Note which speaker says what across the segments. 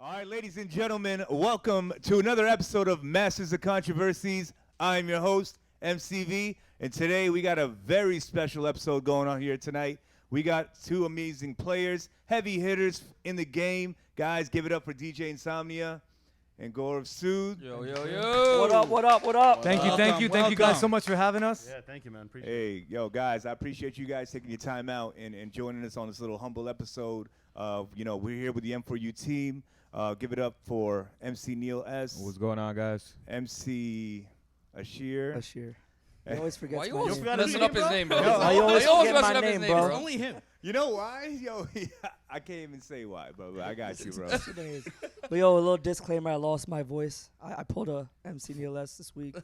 Speaker 1: All right, ladies and gentlemen, welcome to another episode of Masters of Controversies. I'm your host, MCV, and today we got a very special episode going on here tonight. We got two amazing players, heavy hitters in the game. Guys, give it up for DJ Insomnia and Gaurav Sood.
Speaker 2: Yo, yo, yo.
Speaker 3: What up, what up, what up?
Speaker 4: Thank you guys so much for having us.
Speaker 5: Yeah, thank you, man. Appreciate it.
Speaker 1: Hey, yo, guys, I appreciate you guys taking your time out and joining us on this little humble episode. We're here with the M4U team. Give it up for MC Neil S.
Speaker 4: What's going on, guys?
Speaker 1: MC Ashir.
Speaker 3: Ashir. He always forgets
Speaker 2: Why you
Speaker 3: my
Speaker 2: always
Speaker 3: name.
Speaker 2: messing up his name, bro?
Speaker 3: I always forget
Speaker 2: messing
Speaker 3: my
Speaker 2: up his
Speaker 3: name, bro.
Speaker 2: bro.
Speaker 5: Only him.
Speaker 1: You know why? Yo, I can't even say why, but I got you, bro.
Speaker 3: But yo, a little disclaimer, I lost my voice. I pulled a MC Neil S this week.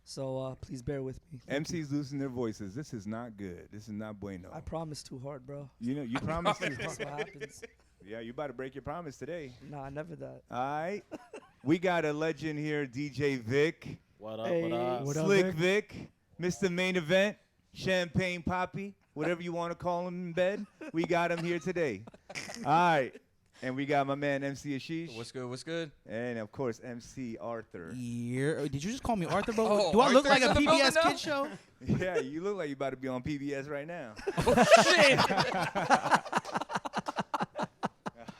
Speaker 3: So please bear with me.
Speaker 1: MCs losing their voices. This is not good. This is not bueno.
Speaker 3: I promised too hard, bro.
Speaker 1: You know, you promised.
Speaker 3: That's what happens.
Speaker 1: Yeah, you about to break your promise today.
Speaker 3: Nah, never that.
Speaker 1: All right. We got a legend here, DJ Vik.
Speaker 5: What up,
Speaker 3: Hey.
Speaker 5: what up?
Speaker 4: What up,
Speaker 1: Slick
Speaker 4: Vic?
Speaker 1: Vic. Mr. Main Event. Champagne Poppy. Whatever you want to call him in bed. We got him here today. All right. And we got my man, MC Ashish.
Speaker 2: What's good? What's good?
Speaker 1: And, of course, MC Arthur.
Speaker 6: Yeah. Did you just call me Arthur, bro?
Speaker 2: Oh,
Speaker 6: Do I look
Speaker 2: Arthur's
Speaker 6: like a
Speaker 2: in the building
Speaker 6: PBS
Speaker 2: now?
Speaker 6: kid show?
Speaker 1: Yeah, you look like you about to be on PBS right now. All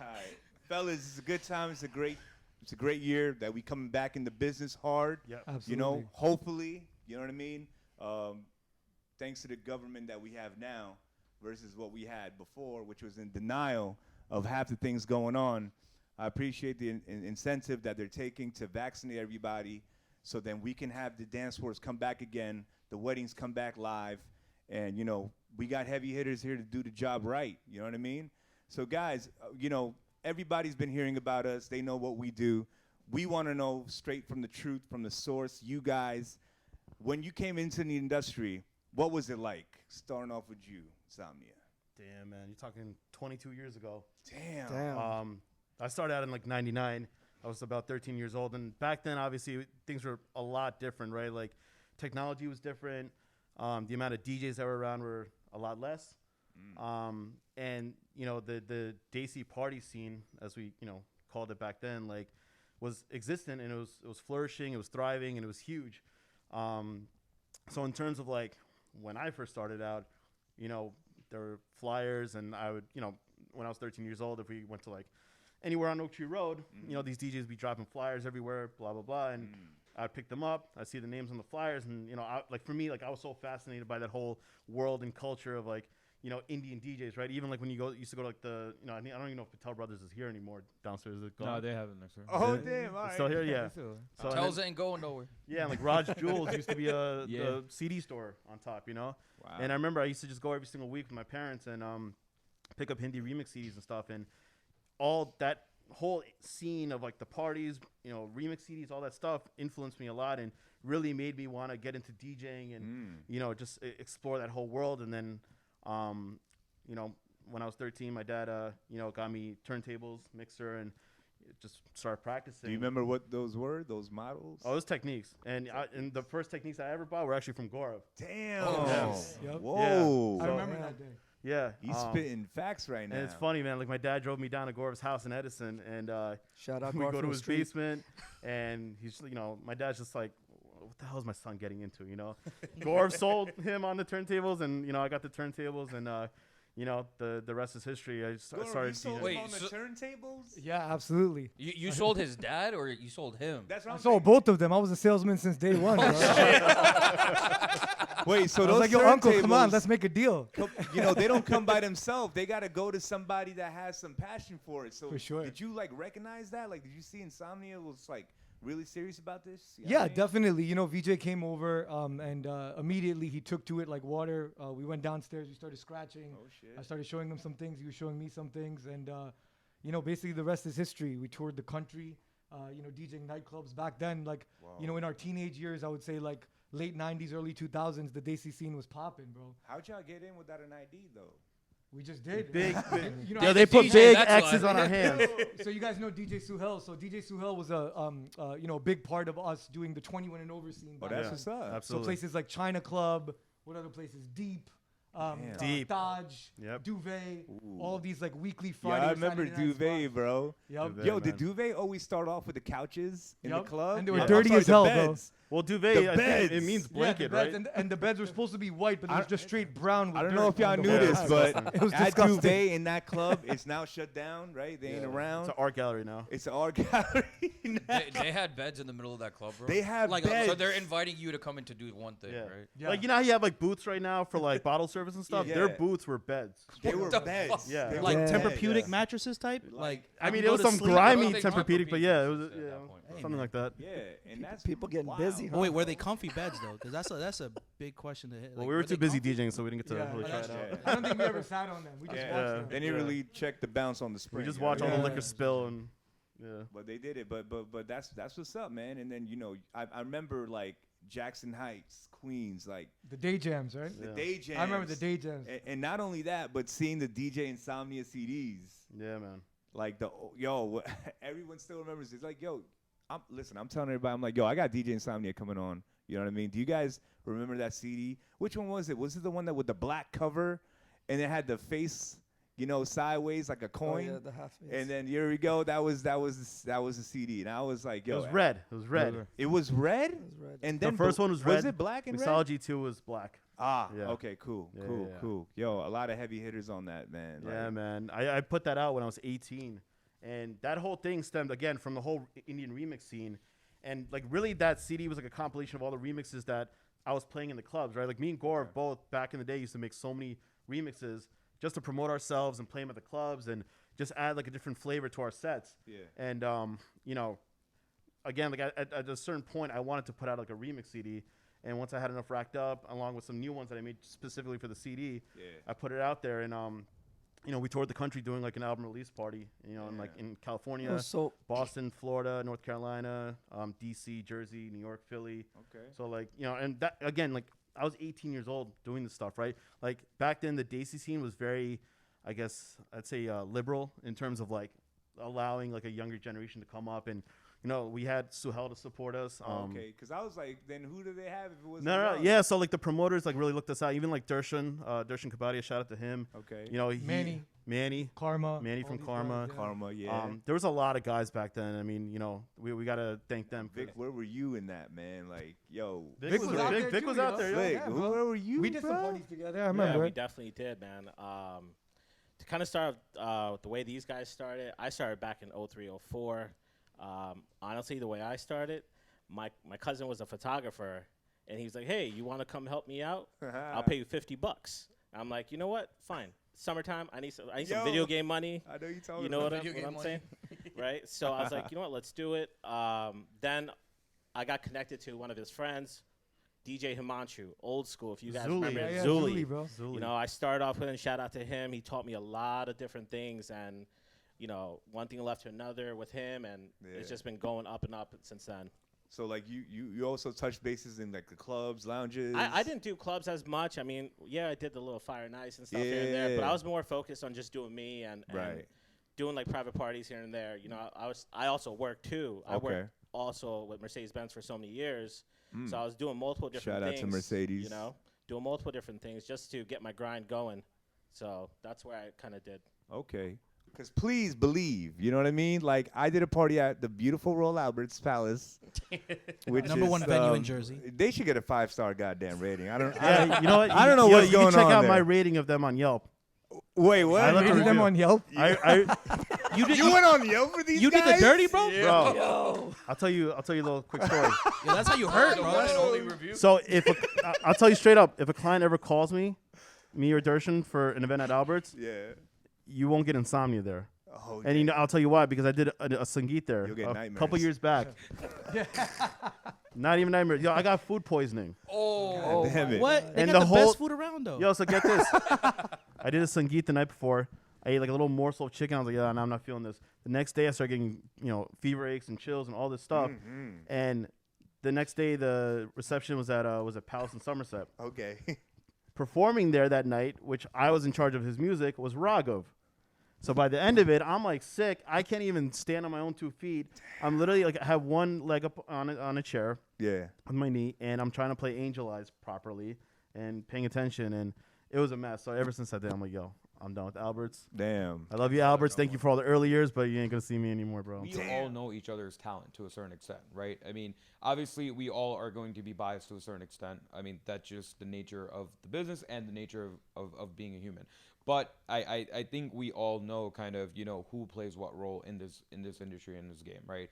Speaker 1: right. Fellas, it's a good time. It's a great year that we coming back into business hard.
Speaker 5: Yep.
Speaker 4: Absolutely.
Speaker 1: You know, hopefully, you know what I mean? Thanks to the government that we have now versus what we had before, which was in denial of half the things going on. I appreciate the incentive that they're taking to vaccinate everybody so then we can have the dance floors come back again, the weddings come back live, and, you know, we got heavy hitters here to do the job right. You know what I mean? So, guys, everybody's been hearing about us. They know what we do. We want to know straight from the truth, from the source. You guys, when you came into the industry, what was it like? Starting off with you, Insomnia.
Speaker 5: Damn, man. You're talking 22 years ago.
Speaker 1: Damn.
Speaker 5: I started out in like 99. I was about 13 years old. And back then, obviously, things were a lot different, right? Like, technology was different. The amount of DJs that were around were a lot less. And, the Desi party scene, as we, called it back then, like, was existent, and it was flourishing, it was thriving, and it was huge. So in terms of, like, when I first started out, there were flyers, and I would, when I was 13 years old, if we went to, like, anywhere on Oak Tree Road, these DJs be dropping flyers everywhere, blah, blah, blah, and I'd pick them up, I'd see the names on the flyers, and, for me, like, I was so fascinated by that whole world and culture of, like, Indian DJs, right? Even, like, when you used to go to, like, I don't even know if Patel Brothers is here anymore downstairs. Is it gone?
Speaker 4: No, they haven't next year.
Speaker 1: Oh, damn. All
Speaker 5: It's
Speaker 1: right.
Speaker 5: still here? Yeah. So, and
Speaker 2: Tells
Speaker 5: then-
Speaker 2: ain't going nowhere.
Speaker 5: yeah, and like Raj Jules used to be
Speaker 4: Yeah.
Speaker 5: the CD store on top,
Speaker 1: Wow.
Speaker 5: And I remember I used to just go every single week with my parents and pick up Hindi remix CDs and stuff. And all that whole scene of like the parties, remix CDs, all that stuff influenced me a lot and really made me want to get into DJing and, just explore that whole world. And then, when I was 13, my dad, got me turntables, mixer, and just started practicing.
Speaker 1: Do you remember what those were, those models?
Speaker 5: Oh, those techniques. And the first techniques I ever bought were actually from Gaurav.
Speaker 1: Damn.
Speaker 2: Oh,
Speaker 5: yes.
Speaker 4: Yep.
Speaker 1: Whoa.
Speaker 4: I
Speaker 5: So-
Speaker 4: remember that day.
Speaker 5: Yeah.
Speaker 1: He's spitting facts right now.
Speaker 5: And it's funny, man. Like, my dad drove me down to Gaurav's house in Edison, and
Speaker 3: Shout out
Speaker 5: we go to his
Speaker 3: Street.
Speaker 5: basement, and he's, my dad's just like, what the hell is my son getting into, Gaurav sold him on the turntables, and, I got the turntables, and, the rest is history. I started
Speaker 1: you sold
Speaker 5: DJing.
Speaker 1: him
Speaker 2: Wait,
Speaker 1: on the
Speaker 2: so-
Speaker 1: turntables?
Speaker 4: Yeah, absolutely.
Speaker 2: You sold his dad or you sold him?
Speaker 1: That's what
Speaker 4: I
Speaker 1: I'm
Speaker 4: sold both of them. I was a salesman since day one, bro.
Speaker 1: Wait, so
Speaker 4: I
Speaker 1: those
Speaker 4: was like, yo, uncle, come on,
Speaker 1: turntables,
Speaker 4: let's make a deal.
Speaker 1: they don't come by themselves. They got to go to somebody that has some passion for it. So
Speaker 4: For sure.
Speaker 1: did you like recognize that? Like, did you see Insomnia was like really serious about this? You know
Speaker 4: Yeah,
Speaker 1: what I mean?
Speaker 4: definitely. VJ came over and immediately he took to it like water. We went downstairs. We started scratching.
Speaker 1: Oh shit.
Speaker 4: I started showing him some things. He was showing me some things. And, basically the rest is history. We toured the country, DJing nightclubs. Back then, like,
Speaker 1: Wow.
Speaker 4: in our teenage years, I would say like late 90s, early 2000s, the Desi scene was popping, bro.
Speaker 1: How'd y'all get in without an ID though?
Speaker 4: We just did.
Speaker 5: Big.
Speaker 4: Yo,
Speaker 5: They put
Speaker 2: DJ,
Speaker 5: big
Speaker 2: that's
Speaker 5: X's
Speaker 2: why.
Speaker 5: on our hands.
Speaker 4: So you guys know DJ Suhail. So DJ Suhail was a big part of us doing the 21 and over scene.
Speaker 1: Oh,
Speaker 4: back
Speaker 1: that's
Speaker 4: then.
Speaker 1: what's up.
Speaker 4: So
Speaker 5: Absolutely.
Speaker 4: places like China Club, what other places? Deep,
Speaker 5: Deep.
Speaker 4: Dodge,
Speaker 5: Yep.
Speaker 4: Duvet,
Speaker 1: Ooh.
Speaker 4: all of these like weekly
Speaker 1: Yeah,
Speaker 4: Friday.
Speaker 1: I
Speaker 4: or
Speaker 1: remember
Speaker 4: Saturday night
Speaker 1: Duvet,
Speaker 4: spots.
Speaker 1: bro.
Speaker 4: Yep.
Speaker 5: Duvet.
Speaker 1: Yo,
Speaker 5: man.
Speaker 1: did Duvet always start off with the couches in the
Speaker 4: Yup.
Speaker 1: club?
Speaker 4: And they were
Speaker 1: I'm
Speaker 4: dirty
Speaker 1: sorry,
Speaker 4: as
Speaker 1: the
Speaker 4: hell, bro.
Speaker 1: beds.
Speaker 5: Well, duvet,
Speaker 1: The
Speaker 5: I think
Speaker 1: beds.
Speaker 5: it means blanket,
Speaker 4: yeah, the beds,
Speaker 5: right?
Speaker 4: and the beds were supposed to be white, but it was just straight brown. With
Speaker 1: I don't
Speaker 4: dirt
Speaker 1: know if y'all
Speaker 4: on the
Speaker 1: knew
Speaker 4: walls.
Speaker 1: this,
Speaker 5: Yeah,
Speaker 1: but
Speaker 4: it was
Speaker 1: at
Speaker 4: disgusting.
Speaker 1: Duvet in that club, it's now shut down, right? They ain't around.
Speaker 5: It's an art gallery now.
Speaker 1: It's an art gallery.
Speaker 2: They had beds in the middle of that club, bro.
Speaker 1: They have
Speaker 2: like,
Speaker 1: beds.
Speaker 2: So they're inviting you to come in to do one thing,
Speaker 5: Yeah.
Speaker 2: right?
Speaker 4: Yeah.
Speaker 5: Like, you know how you have like booths right now for like bottle service and stuff?
Speaker 1: Yeah.
Speaker 5: Their booths were beds.
Speaker 1: They were
Speaker 2: the
Speaker 1: beds.
Speaker 2: fuck?
Speaker 5: Yeah.
Speaker 1: They were
Speaker 6: Like
Speaker 3: Yeah.
Speaker 1: beds.
Speaker 6: Tempur-Pedic
Speaker 1: Yeah.
Speaker 6: mattresses type. Like
Speaker 5: I
Speaker 6: I
Speaker 5: mean,
Speaker 6: can
Speaker 5: it
Speaker 6: go
Speaker 5: was
Speaker 6: to
Speaker 5: some
Speaker 6: sleep.
Speaker 5: grimy
Speaker 2: I don't think
Speaker 5: Tempur-Pedic, but yeah, it was
Speaker 2: Tempur-Pedic at that point.
Speaker 5: something like that.
Speaker 1: Yeah, and that's
Speaker 3: People getting
Speaker 1: wild.
Speaker 3: busy, huh?
Speaker 6: Oh, wait, were they comfy beds though? Because that's a big question to hit.
Speaker 5: Well,
Speaker 6: Like,
Speaker 5: we were
Speaker 6: they
Speaker 5: too busy
Speaker 6: comfy?
Speaker 5: DJing, so we didn't get to
Speaker 4: Yeah.
Speaker 5: really try it
Speaker 2: That's
Speaker 5: out.
Speaker 1: Yeah.
Speaker 4: I don't think we ever sat on them. We just
Speaker 1: Yeah.
Speaker 4: watched
Speaker 5: Yeah.
Speaker 4: them.
Speaker 1: They didn't really check the bounce on the spring.
Speaker 5: We just
Speaker 1: you know
Speaker 5: watch
Speaker 1: what
Speaker 5: all
Speaker 1: I
Speaker 5: the
Speaker 1: mean?
Speaker 5: liquor spill and yeah.
Speaker 1: But they did it. But that's what's up, man. And then I remember like Jackson Heights, Queens, like
Speaker 4: The day jams, right?
Speaker 1: the
Speaker 5: Yeah.
Speaker 1: day jams.
Speaker 4: I remember the day jams.
Speaker 1: And not only that, but seeing the DJ Insomnia CDs.
Speaker 5: Yeah, man.
Speaker 1: Like everyone still remembers. It's like, yo, I'm telling everybody, I'm like, yo, I got DJ Insomnia coming on. You know what I mean? Do you guys remember that CD? Which one was it? Was it the one that with the black cover, and it had the face, sideways like a coin?
Speaker 3: Oh, yeah, the half face.
Speaker 1: And then here we go. That was the CD, and I was like,
Speaker 5: It
Speaker 1: yo,
Speaker 5: was red. It was red.
Speaker 1: It was red.
Speaker 3: It was red.
Speaker 1: And
Speaker 5: The
Speaker 1: then
Speaker 5: first one was red.
Speaker 1: Was it black and red?
Speaker 5: Mixology 2 was black.
Speaker 1: Ah,
Speaker 5: Yeah.
Speaker 1: okay, cool,
Speaker 5: Yeah,
Speaker 1: cool,
Speaker 5: yeah, yeah.
Speaker 1: cool. Yo, a lot of heavy hitters on that, man.
Speaker 5: Yeah,
Speaker 1: Like,
Speaker 5: man. I put that out when I was 18. And that whole thing stemmed, again, from the whole Indian remix scene. And, like, really that CD was, like, a compilation of all the remixes that I was playing in the clubs, right? Like, me and Gaurav both, back in the day, used to make so many remixes just to promote ourselves and play them at the clubs and just add, like, a different flavor to our sets.
Speaker 1: Yeah.
Speaker 5: And, again, like, at a certain point, I wanted to put out, like, a remix CD. And once I had enough racked up, along with some new ones that I made specifically for the CD,
Speaker 1: Yeah.
Speaker 5: I put it out there. And, we toured the country doing like an album release party, and like in California,
Speaker 3: Oh, so
Speaker 5: Boston, Florida, North Carolina, DC, Jersey, New York, Philly.
Speaker 1: Okay.
Speaker 5: So like, and that again, like I was 18 years old doing this stuff, right? Like back then the Desi scene was very, I guess I'd say liberal in terms of like allowing like a younger generation to come up, and we had Suhel to support us.
Speaker 1: Okay, because I was like, then who do they have if it was
Speaker 5: No, yeah. So like the promoters like really looked us out. Even like Darshan Kapadia, shout out to him.
Speaker 1: Okay.
Speaker 4: Manny. Karma.
Speaker 5: Manny
Speaker 4: all
Speaker 5: from
Speaker 4: these
Speaker 5: Karma.
Speaker 4: guys, yeah.
Speaker 1: Karma, yeah.
Speaker 5: There was a lot of guys back then. I mean, we got to thank them.
Speaker 1: Vic, where were you in that, man? Like, yo,
Speaker 5: Vic was out there. Vic
Speaker 4: too,
Speaker 5: was
Speaker 4: you
Speaker 5: out
Speaker 4: know?
Speaker 5: there.
Speaker 1: Vic,
Speaker 4: Yeah, bro.
Speaker 1: where were you?
Speaker 4: We did some
Speaker 1: bro?
Speaker 4: parties together. I
Speaker 7: Yeah,
Speaker 4: remember.
Speaker 7: we
Speaker 4: it.
Speaker 7: definitely did, man. To kind of start with the way these guys started, I started back in 03, 04. Honestly, the way I started, my cousin was a photographer, and he was like, "Hey, you want to come help me out? I'll pay you $50." I'm like, you know what? Fine. Summertime. I need some
Speaker 1: Yo.
Speaker 7: video game money.
Speaker 1: I know you told
Speaker 7: You
Speaker 1: me
Speaker 7: know
Speaker 1: about
Speaker 7: what
Speaker 1: that.
Speaker 7: I'm saying, right? So I was like, you know what? Let's do it. Then I got connected to one of his friends, DJ Himanshu, old school. If you guys
Speaker 5: Zuli.
Speaker 7: remember
Speaker 4: Yeah,
Speaker 7: Zuli.
Speaker 4: Zuli, bro.
Speaker 7: You know, I started off with him. Shout out to him. He taught me a lot of different things, and one thing led to another with him, and it's
Speaker 1: Yeah.
Speaker 7: just been going up and up since then.
Speaker 1: So like you also touched bases in like the clubs, lounges.
Speaker 7: I didn't do clubs as much. I mean, yeah, I did the little Fire Nights and stuff here and there, but
Speaker 1: Yeah.
Speaker 7: I was more focused on just doing me and
Speaker 1: Right.
Speaker 7: doing like private parties here and there. I also worked too. I
Speaker 1: Okay.
Speaker 7: worked also with Mercedes-Benz for so many years, so I was doing multiple different
Speaker 1: Shout out
Speaker 7: things.
Speaker 1: to Mercedes.
Speaker 7: Doing multiple different things just to get my grind going. So that's where I kind of did.
Speaker 1: Okay. Because please believe, you know what I mean? Like, I did a party at the beautiful Royal Albert's Palace. Which
Speaker 6: Number
Speaker 1: is,
Speaker 6: one venue in Jersey.
Speaker 1: They should get a 5-star goddamn rating. I don't
Speaker 5: Yeah, you know what?
Speaker 1: I don't know
Speaker 5: you
Speaker 1: what's
Speaker 5: you
Speaker 1: going
Speaker 5: can check
Speaker 1: on
Speaker 5: out
Speaker 1: there.
Speaker 5: my rating of them on Yelp.
Speaker 1: Wait, what?
Speaker 5: I left a
Speaker 4: Rated them
Speaker 5: review.
Speaker 4: on Yelp.
Speaker 1: You went on Yelp for these
Speaker 6: You
Speaker 1: guys?
Speaker 6: did the dirty, bro.
Speaker 5: Bro,
Speaker 3: yo,
Speaker 5: I'll tell you a little quick story.
Speaker 6: Yeah, that's how you hurt, bro.
Speaker 2: One and only review.
Speaker 5: So I'll tell you straight up, if a client ever calls me or Darshan for an event at Albert's,
Speaker 1: Yeah.
Speaker 5: you won't get Insomnia there.
Speaker 1: Oh,
Speaker 5: And I'll tell you why, because I did a Sangeet there
Speaker 1: You'll get
Speaker 5: a
Speaker 1: nightmares.
Speaker 5: couple years back. Not even nightmares. Yo, I got food poisoning.
Speaker 2: Oh,
Speaker 1: damn it.
Speaker 6: What? They
Speaker 5: And
Speaker 6: got
Speaker 5: the
Speaker 6: the
Speaker 5: whole-
Speaker 6: best food around, though.
Speaker 5: Yo, so get this. I did a Sangeet the night before. I ate like a little morsel of chicken. I was like, yeah, no, I'm not feeling this. The next day, I started getting, fever aches and chills and all this stuff.
Speaker 1: Mm-hmm.
Speaker 5: And the next day, the reception was at Palace in Somerset.
Speaker 1: Okay.
Speaker 5: Performing there that night, which I was in charge of his music, was Raghav. So by the end of it, I'm like sick. I can't even stand on my own 2 feet. I'm literally like I have one leg up on a chair
Speaker 1: Yeah.
Speaker 5: with my knee, and I'm trying to play Angel Eyes properly and paying attention. And it was a mess. So ever since that day, I'm like, yo, I'm done with Alberts.
Speaker 1: Damn.
Speaker 5: I love you, Alberts. Thank you for all the early years, but you ain't gonna see me anymore, bro.
Speaker 8: We all know each other's talent to a certain extent, right? I mean, obviously, we all are going to be biased to a certain extent. I mean, that's just the nature of the business and the nature of being a human. But I think we all know kind of, you know, who plays what role in this industry, in this game, right?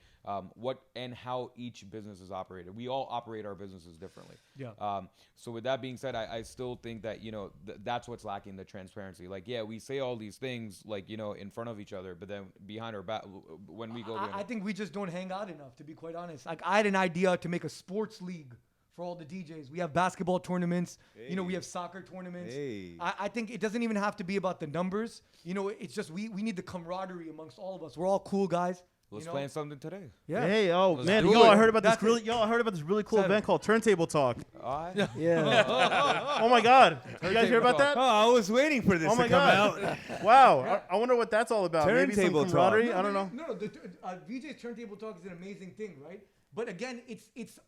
Speaker 8: What and how each business is operated. We all operate our businesses differently.
Speaker 4: Yeah.
Speaker 8: So with that being said, I still think that, you know, that's what's lacking, the transparency. Like, yeah, we say all these things, like, you know, in front of each other, but then behind our back, when we go
Speaker 4: I think we just don't hang out enough, to be quite honest. Like, I had an idea to make a sports league for all the DJs. We have basketball tournaments. You know, we have soccer tournaments. I think it doesn't even have to be about the numbers. You know, it's just we need the camaraderie amongst all of us. We're all cool guys.
Speaker 8: Let's
Speaker 4: you know?
Speaker 8: plan something today.
Speaker 4: Yeah.
Speaker 5: Hey, oh
Speaker 8: Let's
Speaker 5: man,
Speaker 8: do
Speaker 5: yo,
Speaker 8: it.
Speaker 5: I heard about
Speaker 4: That's
Speaker 5: this really cool event called Turntable Talk.
Speaker 3: Yeah.
Speaker 5: Oh my God, you guys hear about that?
Speaker 1: Oh, I was waiting for this
Speaker 5: Oh
Speaker 1: to
Speaker 5: my
Speaker 1: come
Speaker 5: God!
Speaker 1: out.
Speaker 5: Wow, I wonder what that's all about. Maybe some
Speaker 1: Turntable Talk.
Speaker 5: camaraderie. I don't know.
Speaker 4: No, the VJ's Turntable Talk is an amazing thing, right? But again, it's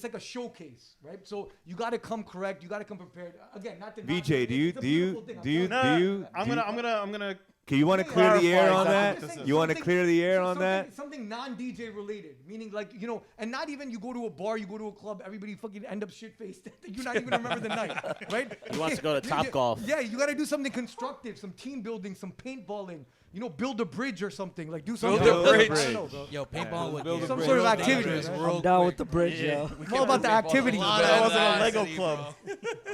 Speaker 4: like a showcase, right? So you got to come correct. You got to come prepared. Again, not to
Speaker 1: VJ,
Speaker 4: it's a beautiful thing.
Speaker 5: I'm gonna.
Speaker 1: Okay, you want to clear the air on that?
Speaker 5: Clarify
Speaker 1: You want to clear the air on that?
Speaker 4: Something non-DJ related, meaning like, you know, and not even you go to a bar, you go to a club, everybody fucking end up shit-faced. You not even remember the night, right?
Speaker 7: He wants to go to Top Golf.
Speaker 4: Yeah, you got to do something constructive, some team building, some paintballing. You know, build a bridge or something. Like do something.
Speaker 2: Build a bridge.
Speaker 4: I don't know, bro.
Speaker 6: Yo, paintball would
Speaker 8: build
Speaker 6: be
Speaker 8: a
Speaker 4: Some
Speaker 8: bridge.
Speaker 4: sort of
Speaker 8: Real
Speaker 4: activity.
Speaker 8: dangerous.
Speaker 4: man.
Speaker 3: I'm down with the bridge, yo.
Speaker 4: It's all about the activities.
Speaker 5: That wasn't a
Speaker 6: Velocity,
Speaker 5: Lego club.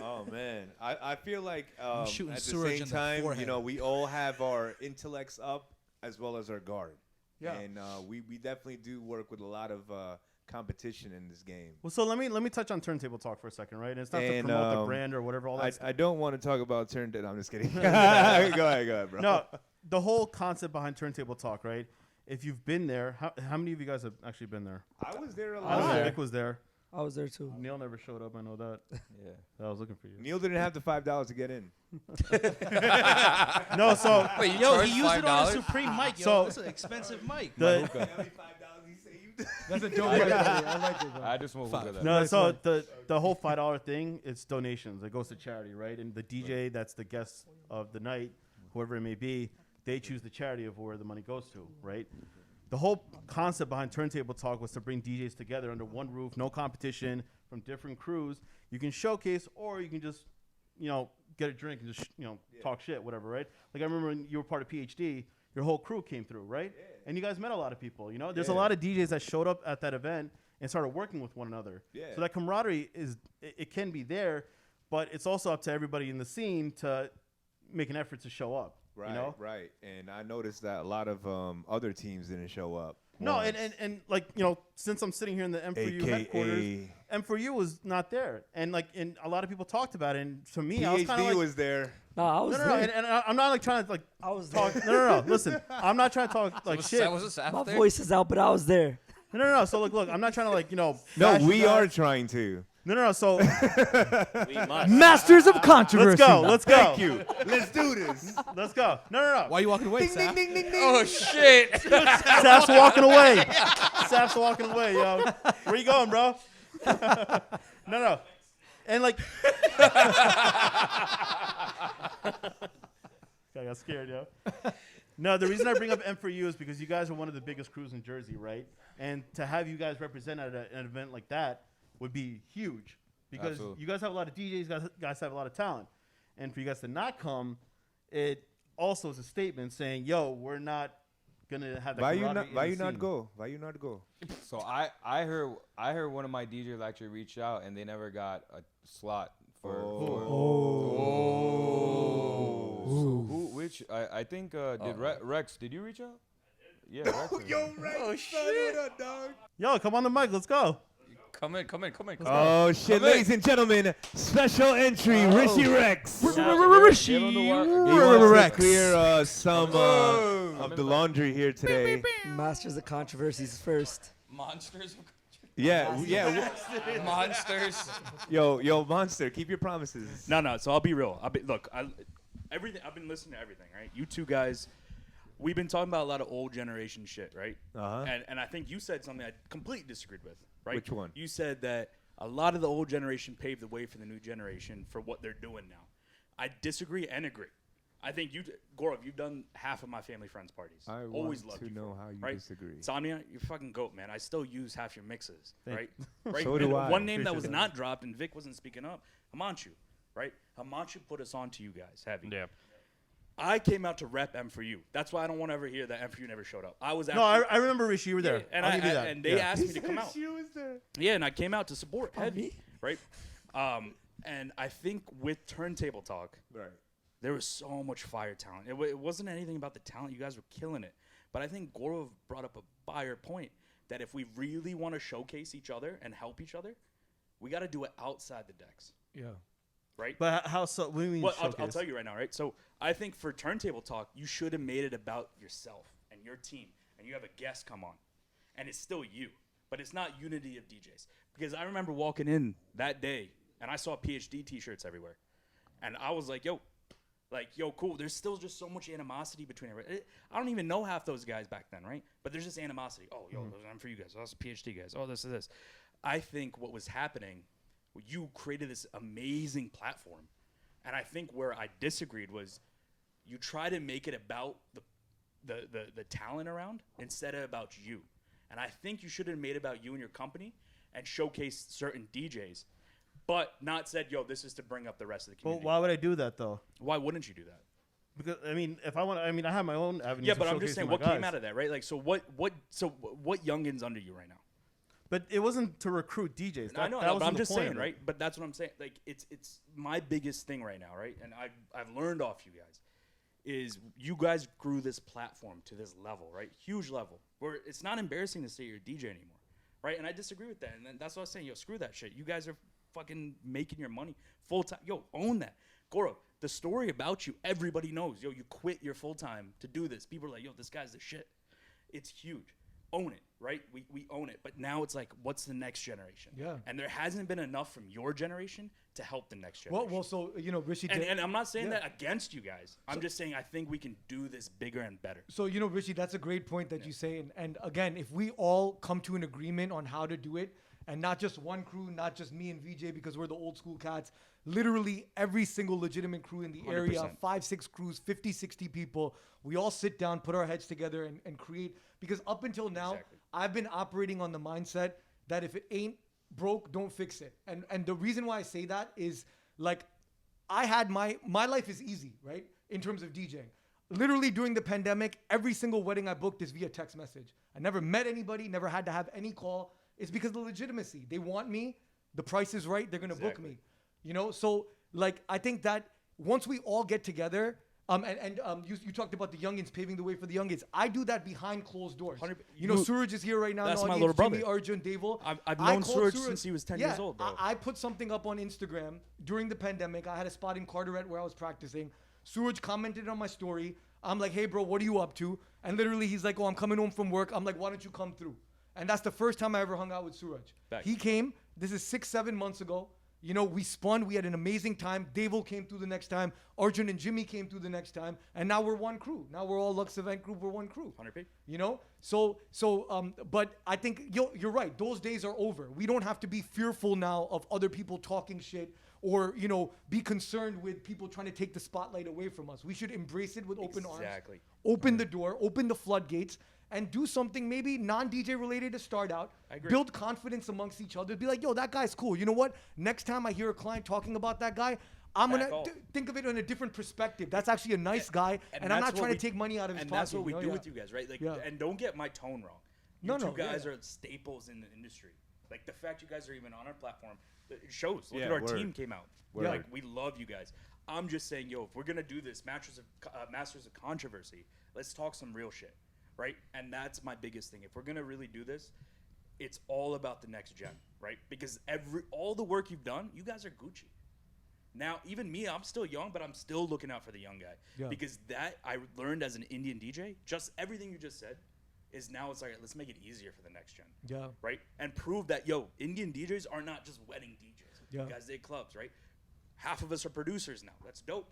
Speaker 1: Oh man, I feel like
Speaker 6: shooting
Speaker 1: at the
Speaker 6: sewage
Speaker 1: same
Speaker 6: in the
Speaker 1: time, you
Speaker 6: forehead.
Speaker 1: know, we all have our intellects up as well as our guard.
Speaker 4: Yeah.
Speaker 1: And we definitely do work with a lot of competition in this game.
Speaker 5: Well, so let me touch on Turntable Talk for a second, right? And it's not to
Speaker 1: And,
Speaker 5: promote the brand or whatever. All that.
Speaker 1: I don't want to talk about turntable. I'm just kidding. Go ahead, bro.
Speaker 5: No, the whole concept behind Turntable Talk, right? If you've been there, how many of you guys have actually been there?
Speaker 1: I was there a
Speaker 5: I was
Speaker 1: lot.
Speaker 5: there. Nick was there.
Speaker 3: I was there too.
Speaker 5: Neil never showed up. I know that.
Speaker 8: Yeah.
Speaker 5: I was looking for you.
Speaker 1: Neil didn't have the $5 to get in.
Speaker 5: No, so
Speaker 2: Wait, you
Speaker 6: Yo,
Speaker 2: charged
Speaker 6: he used it on a
Speaker 2: $5?
Speaker 6: Supreme mic, yo.
Speaker 5: So-
Speaker 6: That's an expensive mic.
Speaker 5: the
Speaker 4: That's a dope idea. I like it, bro.
Speaker 8: I just moved to that.
Speaker 5: no, so the whole $5 thing, it's donations. It goes to charity, right? And the DJ, that's the guest of the night, whoever it may be, they choose the charity of where the money goes to, right? The whole concept behind Turntable Talk was to bring DJs together under one roof, no competition from different crews. You can showcase, or you can just, you know, get a drink and just, you know, talk shit, whatever, right? Like I remember when you were part of PhD, your whole crew came through, right? Yeah. And you guys met a lot of people, you know? There's a lot of DJs that showed up at that event and started working with one another. Yeah. So that camaraderie it can be there, but it's also up to everybody in the scene to make an effort to show up.
Speaker 1: Right,
Speaker 5: you know?
Speaker 1: right. And I noticed that a lot of other teams didn't show up.
Speaker 5: No,
Speaker 1: once.
Speaker 5: and like, you know, since I'm sitting here in the M4U headquarters, M4U was not there. And like, and a lot of people talked about it. And to me, I was kind of
Speaker 1: PhD
Speaker 5: like,
Speaker 1: was there.
Speaker 3: No, I was
Speaker 5: no,
Speaker 3: there.
Speaker 5: and I'm not like trying to like
Speaker 3: I was
Speaker 5: talk.
Speaker 3: there.
Speaker 5: No. Listen, I'm not trying to talk like shit.
Speaker 2: Was this after?
Speaker 3: My voice is out, but I was there.
Speaker 5: No. So look, I'm not trying to like, you know.
Speaker 1: No,
Speaker 5: bash
Speaker 1: we
Speaker 5: you
Speaker 1: are
Speaker 5: guys.
Speaker 1: trying to.
Speaker 5: No. So
Speaker 7: We must.
Speaker 4: Masters of controversy.
Speaker 5: let's go.
Speaker 1: Thank you. Let's do this.
Speaker 5: Let's go. No.
Speaker 6: Why are you walking away, Saf?
Speaker 2: Oh shit!
Speaker 5: Saf's walking away. Saf's walking away, yo. Where you going, bro? No. And like, I got scared, yo. No, the reason I bring up M4U is because you guys are one of the biggest crews in Jersey, right? And to have you guys represent at an event like that would be huge because
Speaker 8: Absolutely.
Speaker 5: you guys have a lot of DJs, guys have a lot of talent. And for you guys to not come, it also is a statement saying, yo, we're not going to have that
Speaker 1: Why
Speaker 5: camaraderie
Speaker 1: you
Speaker 5: in the
Speaker 1: not
Speaker 5: scene.
Speaker 1: go? Why you not go?
Speaker 8: So I heard one of my DJs actually reach out and they never got a slot for. Which I think did Rex? Did you reach out? Yeah, Rex.
Speaker 1: Rex, shit. What up, dog?
Speaker 5: Yo, come on the mic. Let's go.
Speaker 2: Come in.
Speaker 1: Oh shit, ladies and gentlemen, special entry, Rishi Rex. He wants to clear some of the laundry here today.
Speaker 3: Masters of controversies first.
Speaker 2: Monsters.
Speaker 1: Yeah.
Speaker 2: Monsters.
Speaker 1: Yo, Monster, keep your promises.
Speaker 9: No. So I'll be real. Look, everything. I've been listening to everything, right? You two guys, we've been talking about a lot of old generation shit, right?
Speaker 1: Uh-huh.
Speaker 9: And I think you said something I completely disagreed with, right?
Speaker 1: Which one?
Speaker 9: You said that a lot of the old generation paved the way for the new generation for what they're doing now. I disagree and agree. I think Gaurav, you've done half of my family friends' parties.
Speaker 1: I
Speaker 9: always
Speaker 1: want
Speaker 9: loved
Speaker 1: to
Speaker 9: you
Speaker 1: know
Speaker 9: for it,
Speaker 1: how you
Speaker 9: right?
Speaker 1: disagree.
Speaker 9: Insomnia, you're fucking goat, man. I still use half your mixes, right? Right.
Speaker 1: So do I.
Speaker 9: One name that
Speaker 5: Appreciate
Speaker 9: was
Speaker 5: that.
Speaker 9: not dropped and Vic wasn't speaking up, Hamanchu, right? Hamanchu put us on to you guys heavy.
Speaker 2: Yeah.
Speaker 9: I came out to rep M for you. That's why I don't want to ever hear that M for you never showed up. I was
Speaker 5: No,
Speaker 9: actually,
Speaker 5: I remember Rishi. You were there.
Speaker 9: and
Speaker 5: I'll give you that.
Speaker 9: and they
Speaker 5: Yeah.
Speaker 9: asked me to come out.
Speaker 1: She was there.
Speaker 9: Yeah, and I came out to support heavy,
Speaker 3: me?
Speaker 9: right? And I think with Turntable Talk,
Speaker 1: Right.
Speaker 9: there was so much fire talent. It wasn't anything about the talent. You guys were killing it. But I think Gaurav brought up a fire point that if we really want to showcase each other and help each other, we got to do it outside the decks,
Speaker 4: Yeah.
Speaker 9: right?
Speaker 5: But how so? What do you mean
Speaker 9: Well, I'll
Speaker 5: showcase?
Speaker 9: tell you right now, right? So I think for Turntable Talk, you should have made it about yourself and your team, and you have a guest come on, and it's still you, but it's not unity of DJs. Because I remember walking in that day, and I saw PhD T-shirts everywhere, and I was like, yo, cool. There's still just so much animosity between everybody. I don't even know half those guys back then, right? But there's just animosity. Oh, yo, I'm for you guys. Oh, that's PhD guys. Oh, this is this. I think what was happening, you created this amazing platform. And I think where I disagreed was you try to make it about the talent around instead of about you. And I think you should have made it about you and your company and showcased certain DJs, but not said, yo, this is to bring up the rest of the
Speaker 5: Well,
Speaker 9: community.
Speaker 5: why would I do that though?
Speaker 9: Why wouldn't you do that?
Speaker 5: Because I mean, if I want, I have my own avenue.
Speaker 9: Yeah, but I'm just saying, what came out of that, right? Like, so what youngins under you right now?
Speaker 5: But it wasn't to recruit DJs.
Speaker 9: I know,
Speaker 5: that
Speaker 9: but
Speaker 5: wasn't
Speaker 9: I'm
Speaker 5: the
Speaker 9: just
Speaker 5: point
Speaker 9: saying,
Speaker 5: of it.
Speaker 9: right? But that's what I'm saying. Like, it's my biggest thing right now, right? And I've learned off you guys is you guys grew this platform to this level, right? Huge level where it's not embarrassing to say you're a DJ anymore, right? And I disagree with that. And then that's what I was saying. Yo, screw that shit. You guys are fucking making your money full time. Yo, own that. Gaurav, the story about you, everybody knows. Yo, you quit your full time to do this. People are like, yo, this guy's the shit. It's huge. Own it, right? We own it. But now it's like, what's the next generation?
Speaker 4: Yeah.
Speaker 9: And there hasn't been enough from your generation to help the next generation.
Speaker 4: Well, so Rishi.
Speaker 9: and I'm not saying
Speaker 4: yeah.
Speaker 9: that against you guys. I'm just saying I think we can do this bigger and better.
Speaker 4: So Rishi, that's a great point that you say, and again, if we all come to an agreement on how to do it, and not just one crew, not just me and VJ because we're the old school cats, literally every single legitimate crew in the area,
Speaker 9: 100%.
Speaker 4: 5-6 crews, 50, 60 people, we all sit down, put our heads together and create, because up until now,
Speaker 9: Exactly.
Speaker 4: I've been operating on the mindset that if it ain't broke, don't fix it. And the reason why I say that is like, I had my life is easy, right? In terms of DJing. Literally during the pandemic, every single wedding I booked is via text message. I never met anybody, never had to have any call. It's because of the legitimacy. They want me, the price is right, they're gonna book me. So like I think that once we all get together, you talked about the youngins paving the way for the youngins. I do that behind closed doors. Suraj is here right now.
Speaker 9: That's
Speaker 4: in the
Speaker 9: my
Speaker 4: audience,
Speaker 9: little
Speaker 4: Jimmy,
Speaker 9: brother.
Speaker 4: Arjun, Deval.
Speaker 9: I've
Speaker 4: I
Speaker 9: known
Speaker 4: called
Speaker 9: Suraj since he was 10 years old, bro.
Speaker 4: I put something up on Instagram during the pandemic. I had a spot in Carteret where I was practicing. Suraj commented on my story. I'm like, hey, bro, what are you up to? And literally, he's like, oh, I'm coming home from work. I'm like, why don't you come through? And that's the first time I ever hung out with Suraj.
Speaker 9: Back.
Speaker 4: He came. This is 6-7 months ago. We spun. We had an amazing time. Deval came through the next time. Arjun and Jimmy came through the next time. And now we're one crew. Now we're all Lux Event Group. We're one crew.
Speaker 9: 100p.
Speaker 4: But I think you're right. Those days are over. We don't have to be fearful now of other people talking shit or, be concerned with people trying to take the spotlight away from us. We should embrace it with open arms.
Speaker 9: Exactly.
Speaker 4: Open the door, open the floodgates, and do something maybe non-DJ related to start out.
Speaker 9: I agree.
Speaker 4: Build confidence amongst each other. Be like, yo, that guy's cool. You know what? Next time I hear a client talking about that guy, I'm
Speaker 9: Back
Speaker 4: going
Speaker 9: off.
Speaker 4: to think of it in a different perspective. That's actually a nice guy, and I'm
Speaker 9: that's
Speaker 4: not
Speaker 9: what
Speaker 4: trying
Speaker 9: we-
Speaker 4: to take money out of his
Speaker 9: And
Speaker 4: pocket.
Speaker 9: that's what we do
Speaker 4: Yeah.
Speaker 9: with you guys, right? Like,
Speaker 4: Yeah.
Speaker 9: and don't get my tone wrong. You
Speaker 4: No,
Speaker 9: two
Speaker 4: no,
Speaker 9: guys
Speaker 4: yeah.
Speaker 9: are staples in the industry. Like the fact you guys are even on our platform, it shows. Look
Speaker 1: Yeah,
Speaker 9: at our
Speaker 1: word.
Speaker 9: team came out.
Speaker 1: Word.
Speaker 9: Like we love you guys. I'm just saying, yo, if we're gonna do this, Masters of Controversy, let's talk some real shit, right? And that's my biggest thing. If we're gonna really do this, it's all about the next gen, right? Because all the work you've done, you guys are Gucci. Now, even me, I'm still young, but I'm still looking out for the young guy.
Speaker 4: Yeah.
Speaker 9: Because that I learned as an Indian DJ, just everything you just said, is now it's like, let's make it easier for the next gen.
Speaker 4: Yeah.
Speaker 9: Right? And prove that, yo, Indian DJs are not just wedding DJs.
Speaker 4: Yeah.
Speaker 9: You guys did clubs, right? Half of us are producers now. That's dope.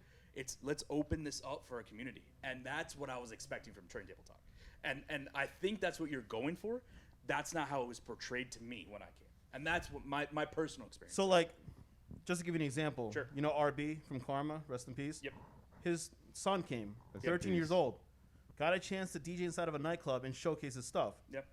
Speaker 9: Let's open this up for a community. And that's what I was expecting from Turntable Talk. And I think that's what you're going for. That's not how it was portrayed to me when I came. And that's what my personal experience.
Speaker 5: So like, just to give you an example,
Speaker 9: Sure.
Speaker 5: you know RB from Karma, rest in peace.
Speaker 9: Yep.
Speaker 5: His son came,
Speaker 1: Rest in
Speaker 5: 13
Speaker 1: peace.
Speaker 5: years old, got a chance to DJ inside of a nightclub and showcase his stuff.
Speaker 9: Yep.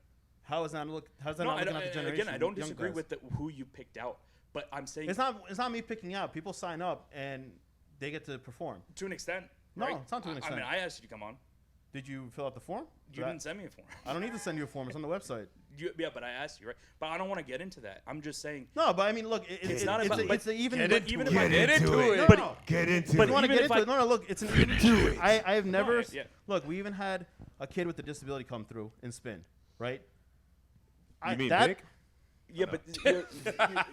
Speaker 5: How is that look? How's that
Speaker 9: No,
Speaker 5: not looking at the generation?
Speaker 9: again, I don't
Speaker 5: young
Speaker 9: disagree
Speaker 5: guys?
Speaker 9: with who you picked out, but I'm saying
Speaker 5: It's not me picking out. People sign up and they get to perform.
Speaker 9: to an extent.
Speaker 5: No,
Speaker 9: right?
Speaker 5: it's not to an
Speaker 9: I
Speaker 5: extent.
Speaker 9: mean, I asked you to come on.
Speaker 5: Did you fill out the form?
Speaker 9: You didn't send me a form.
Speaker 5: I don't need to send you a form. It's on the website.
Speaker 9: Yeah, but I asked you, right? But I don't want to get into that. I'm just saying.
Speaker 5: No, but I mean, look,
Speaker 9: It's not about-
Speaker 5: it's a even.
Speaker 9: But even if I
Speaker 1: Get into it.
Speaker 5: No,
Speaker 9: but
Speaker 5: no.
Speaker 1: Get into
Speaker 9: But
Speaker 5: You want to
Speaker 9: even
Speaker 5: get
Speaker 9: if
Speaker 5: into
Speaker 9: I-
Speaker 5: it? No, look, it's an.
Speaker 1: Do it.
Speaker 5: I have never.
Speaker 9: yeah.
Speaker 5: Look, we even had a kid with a disability come through and spin, right?
Speaker 1: You mean
Speaker 5: that,
Speaker 1: Vic?
Speaker 9: Yeah, but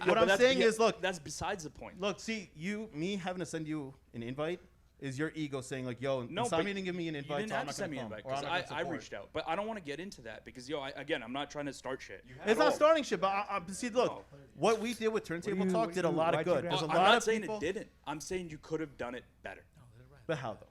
Speaker 5: What I'm saying is, look,
Speaker 9: that's besides the point.
Speaker 5: Look, see, me having to send you an invite is your ego saying like, "Yo,
Speaker 9: No,
Speaker 5: Insomnia
Speaker 9: but
Speaker 5: didn't give me an
Speaker 9: you
Speaker 5: invite,
Speaker 9: didn't
Speaker 5: so I'm
Speaker 9: have to
Speaker 5: not
Speaker 9: send
Speaker 5: gonna
Speaker 9: me an
Speaker 5: come."
Speaker 9: invite
Speaker 5: Or I'm
Speaker 9: because
Speaker 5: not gonna
Speaker 9: I
Speaker 5: support.
Speaker 9: reached out, but I don't want to get into that because again, I'm not trying to start shit.
Speaker 5: It's
Speaker 9: at
Speaker 5: not
Speaker 9: all.
Speaker 5: starting shit, but see, look,
Speaker 9: No.
Speaker 5: what we did with Turntable
Speaker 1: you-
Speaker 5: Talk
Speaker 1: what
Speaker 5: did
Speaker 1: do
Speaker 5: a
Speaker 1: you-
Speaker 5: lot of
Speaker 1: why'd you
Speaker 5: good.
Speaker 1: grab
Speaker 5: There's a
Speaker 1: it?
Speaker 9: I'm
Speaker 5: lot
Speaker 9: not
Speaker 5: of
Speaker 9: saying
Speaker 5: people.
Speaker 9: it didn't. I'm saying you could have done it better,
Speaker 5: But how though?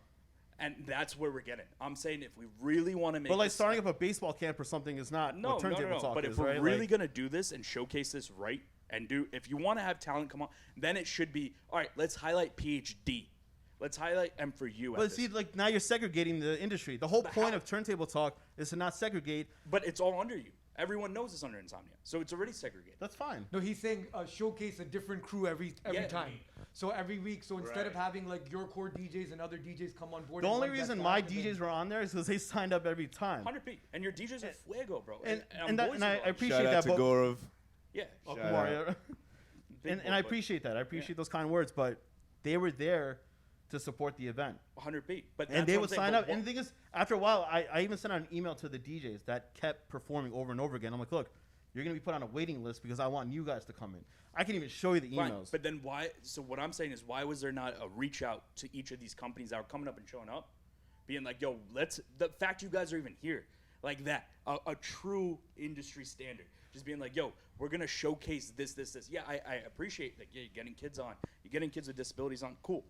Speaker 9: and that's where we're getting. I'm saying if we really want to make,
Speaker 5: But like
Speaker 9: this-
Speaker 5: starting up a baseball camp or something is not
Speaker 9: no,
Speaker 5: what
Speaker 9: no,
Speaker 5: Turntable
Speaker 9: no, no.
Speaker 5: Talk
Speaker 9: But
Speaker 5: is,
Speaker 9: if we're
Speaker 5: right?
Speaker 9: really
Speaker 5: Like,
Speaker 9: gonna do this and showcase this right, and if you want to have talent come on, then it should be all right. Let's highlight PhD. Let's highlight M4U.
Speaker 5: but see, like now you're segregating the industry. The whole
Speaker 9: But
Speaker 5: point
Speaker 9: how?
Speaker 5: of Turntable Talk is to not segregate.
Speaker 9: But it's all under you. Everyone knows it's under Insomnia, so it's already segregated.
Speaker 5: That's fine.
Speaker 4: No, he's saying showcase a different crew every
Speaker 9: Yeah.
Speaker 4: time. So every week, so instead of
Speaker 9: Right.
Speaker 4: having like your core DJs and other DJs come on board.
Speaker 5: The
Speaker 4: in
Speaker 5: only
Speaker 4: one best
Speaker 5: reason
Speaker 4: time,
Speaker 5: my
Speaker 4: and then-
Speaker 5: DJs were on there is because they signed up every time.
Speaker 9: 100p, and your DJs are fuego, bro.
Speaker 5: And
Speaker 9: I'm
Speaker 5: I
Speaker 9: voicing it.
Speaker 5: appreciate
Speaker 1: Shout out
Speaker 5: that.
Speaker 1: to
Speaker 5: but
Speaker 1: Gaurav.
Speaker 9: Yeah.
Speaker 5: Oh,
Speaker 1: Shout
Speaker 5: Kumar,
Speaker 1: out.
Speaker 5: yeah.
Speaker 9: Big
Speaker 5: and
Speaker 9: boy,
Speaker 5: I
Speaker 9: but
Speaker 5: appreciate that. I appreciate those kind words, but they were there to support the event.
Speaker 9: 100p. But
Speaker 5: And
Speaker 9: that's
Speaker 5: they
Speaker 9: what
Speaker 5: would
Speaker 9: I'm saying,
Speaker 5: sign
Speaker 9: but
Speaker 5: up. And the thing is, after a while, I even sent out an email to the DJs that kept performing over and over again. I'm like, look, you're going to be put on a waiting list because I want you guys to come in. I can even show you the
Speaker 9: Fine,
Speaker 5: emails.
Speaker 9: but then why? So what I'm saying is, why was there not a reach out to each of these companies that are coming up and showing up, being like, "Yo, the fact you guys are even here, like that, a true industry standard, just being like, yo, we're gonna showcase this. Yeah, I appreciate that. Yeah, you're getting kids on, you're getting kids with disabilities on. Cool,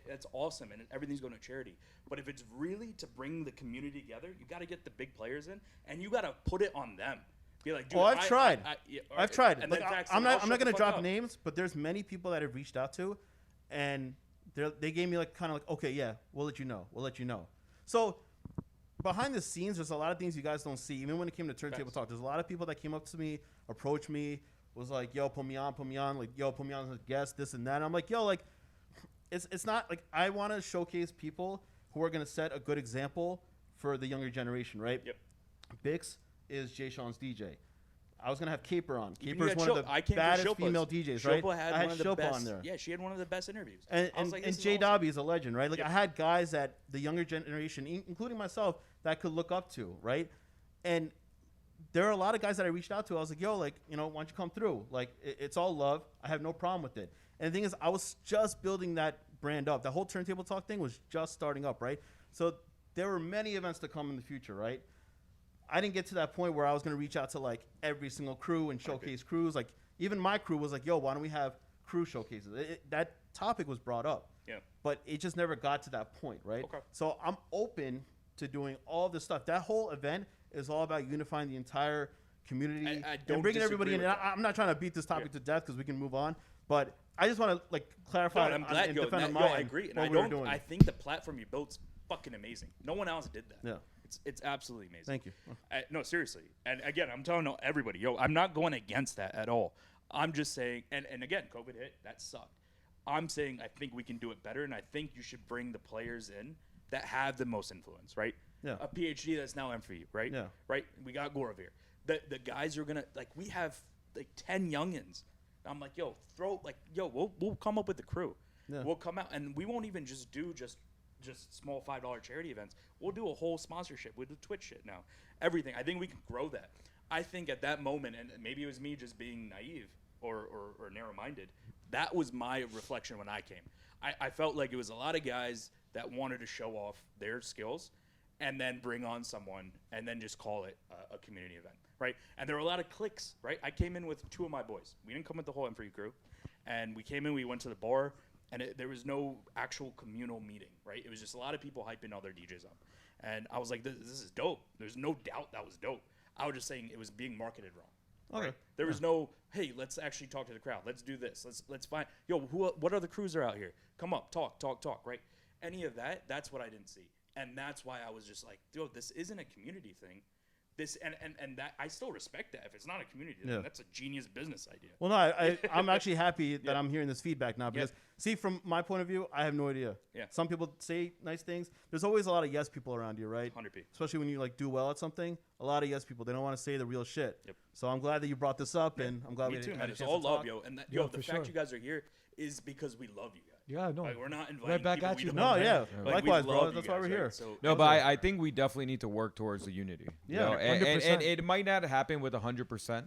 Speaker 9: that's awesome, and everything's going to charity. But if it's really to bring the community together, you got to get the big players in, and you got to put it on them. Be like, dude,
Speaker 5: I've tried.
Speaker 9: Yeah, all
Speaker 5: I've
Speaker 9: right.
Speaker 5: tried.
Speaker 9: And
Speaker 5: Like,
Speaker 9: then facts,
Speaker 5: I'm
Speaker 9: and I'll
Speaker 5: not
Speaker 9: shut
Speaker 5: going
Speaker 9: the
Speaker 5: to
Speaker 9: fuck
Speaker 5: drop
Speaker 9: up.
Speaker 5: names, but there's many people that I've reached out to, and they gave me like kind of like, okay, yeah, we'll let you know. So behind the scenes, there's a lot of things you guys don't see. Even when it came to Turntable Talk, there's a lot of people that came up to me, approached me, was like, yo, put me on, like, yo, put me on as a guest, this and that. And I'm like, yo, like, it's not like I want to showcase people who are going to set a good example for the younger generation, right?
Speaker 9: Yep.
Speaker 5: Bix is Jay Sean's DJ. I was gonna have Caper on.
Speaker 9: Even
Speaker 5: Caper
Speaker 9: you
Speaker 5: is
Speaker 9: had
Speaker 5: one of the
Speaker 9: I came for
Speaker 5: baddest
Speaker 9: Shilpa's.
Speaker 5: female DJs, right?
Speaker 9: Shilpa had
Speaker 5: I had
Speaker 9: one of the
Speaker 5: Shilpa
Speaker 9: best.
Speaker 5: on there.
Speaker 9: Yeah, she had one of the best interviews.
Speaker 5: And
Speaker 9: I was like, this is
Speaker 5: Jay
Speaker 9: awesome.
Speaker 5: Dobby is a legend, right? Like
Speaker 9: Yep.
Speaker 5: I had guys that the younger generation, including myself, that I could look up to, right? And there are a lot of guys that I reached out to. I was like, yo, like, you know, why don't you come through? Like, it's all love. I have no problem with it. And the thing is, I was just building that brand up. The whole Turntable Talk thing was just starting up, right? So there were many events to come in the future, right? I didn't get to that point where I was going to reach out to like every single crew and showcase crews. Like even my crew was like, yo, why don't we have crew showcases? That topic was brought up,
Speaker 9: Yeah.
Speaker 5: but it just never got to that point, right?
Speaker 9: Okay.
Speaker 5: So I'm open to doing all this stuff. That whole event is all about unifying the entire community
Speaker 9: I don't
Speaker 5: and bringing everybody in.
Speaker 9: disagree
Speaker 5: And
Speaker 9: with that.
Speaker 5: I'm not trying to beat this topic to death because we can move on, but I just want to like clarify
Speaker 9: No, and I'm
Speaker 5: on-
Speaker 9: glad,
Speaker 5: and
Speaker 9: yo,
Speaker 5: defend
Speaker 9: that,
Speaker 5: on
Speaker 9: yo,
Speaker 5: my
Speaker 9: I
Speaker 5: end
Speaker 9: agree, and
Speaker 5: what
Speaker 9: I
Speaker 5: we were
Speaker 9: don't.
Speaker 5: doing.
Speaker 9: I think the platform you built's fucking amazing. No one else did that.
Speaker 5: Yeah.
Speaker 9: It's absolutely amazing.
Speaker 5: Thank you.
Speaker 9: No, seriously. And again, I'm telling everybody, yo, I'm not going against that at all. I'm just saying, and again, COVID hit, that sucked. I'm saying I think we can do it better, and I think you should bring the players in that have the most influence, right?
Speaker 5: Yeah.
Speaker 9: A PhD that's now M4U, right?
Speaker 5: Yeah.
Speaker 9: Right? We got Gaurav here. The guys are going to, like, we have, like, 10 youngins. I'm like, yo, we'll come up with the crew.
Speaker 5: Yeah.
Speaker 9: We'll come out, and we won't even just do just small $5 charity events. We'll do a whole sponsorship. We'll do Twitch shit now. Everything. I think we can grow that. I think at that moment, and maybe it was me just being naive or narrow-minded, that was my reflection when I came. I felt like it was a lot of guys that wanted to show off their skills and then bring on someone and then just call it a community event, right? And there were a lot of cliques, right? I came in with two of my boys. We didn't come with the whole M3 crew. And we came in, we went to the bar, and there was no actual communal meeting, right? It was just a lot of people hyping other DJs up. And I was like, this is dope. There's no doubt that was dope. I was just saying it was being marketed wrong.
Speaker 5: Okay.
Speaker 9: Right? There was no, hey, let's actually talk to the crowd. Let's do this. Let's find, what other crews are out here? Come up, talk, right? Any of that, that's what I didn't see. And that's why I was just like, yo, this isn't a community thing. This and that I still respect that. If it's not a community thing, that's a genius business idea.
Speaker 5: Well, no, I'm actually happy that I'm hearing this feedback now because, see, from my point of view, I have no idea.
Speaker 9: Yeah.
Speaker 5: Some people say nice things. There's always a lot of yes people around you, right?
Speaker 9: 100p.
Speaker 5: Especially when you like do well at something. A lot of yes people. They don't want to say the real shit.
Speaker 9: Yep.
Speaker 5: So I'm glad that you brought this up, and I'm glad
Speaker 9: Me
Speaker 5: we
Speaker 9: too,
Speaker 5: had
Speaker 9: man.
Speaker 5: a
Speaker 9: It's
Speaker 5: chance
Speaker 9: all
Speaker 5: to
Speaker 9: love,
Speaker 5: talk.
Speaker 9: yo. And
Speaker 4: Yeah,
Speaker 9: the
Speaker 4: for
Speaker 9: fact
Speaker 4: sure.
Speaker 9: you guys are here is because we love you guys.
Speaker 4: Yeah, no.
Speaker 9: Like, we're not inviting
Speaker 4: Right back
Speaker 9: people
Speaker 4: at
Speaker 9: we
Speaker 4: you,
Speaker 9: don't
Speaker 4: man.
Speaker 5: No,
Speaker 9: know.
Speaker 5: yeah.
Speaker 9: Like, we
Speaker 5: Likewise, bro.
Speaker 9: love you
Speaker 5: That's why
Speaker 9: guys,
Speaker 5: we're
Speaker 9: right?
Speaker 5: here.
Speaker 9: So
Speaker 8: No, but I think we definitely need to work towards the unity. You
Speaker 5: Yeah,
Speaker 8: know? And
Speaker 4: 100%.
Speaker 8: it might not happen with 100%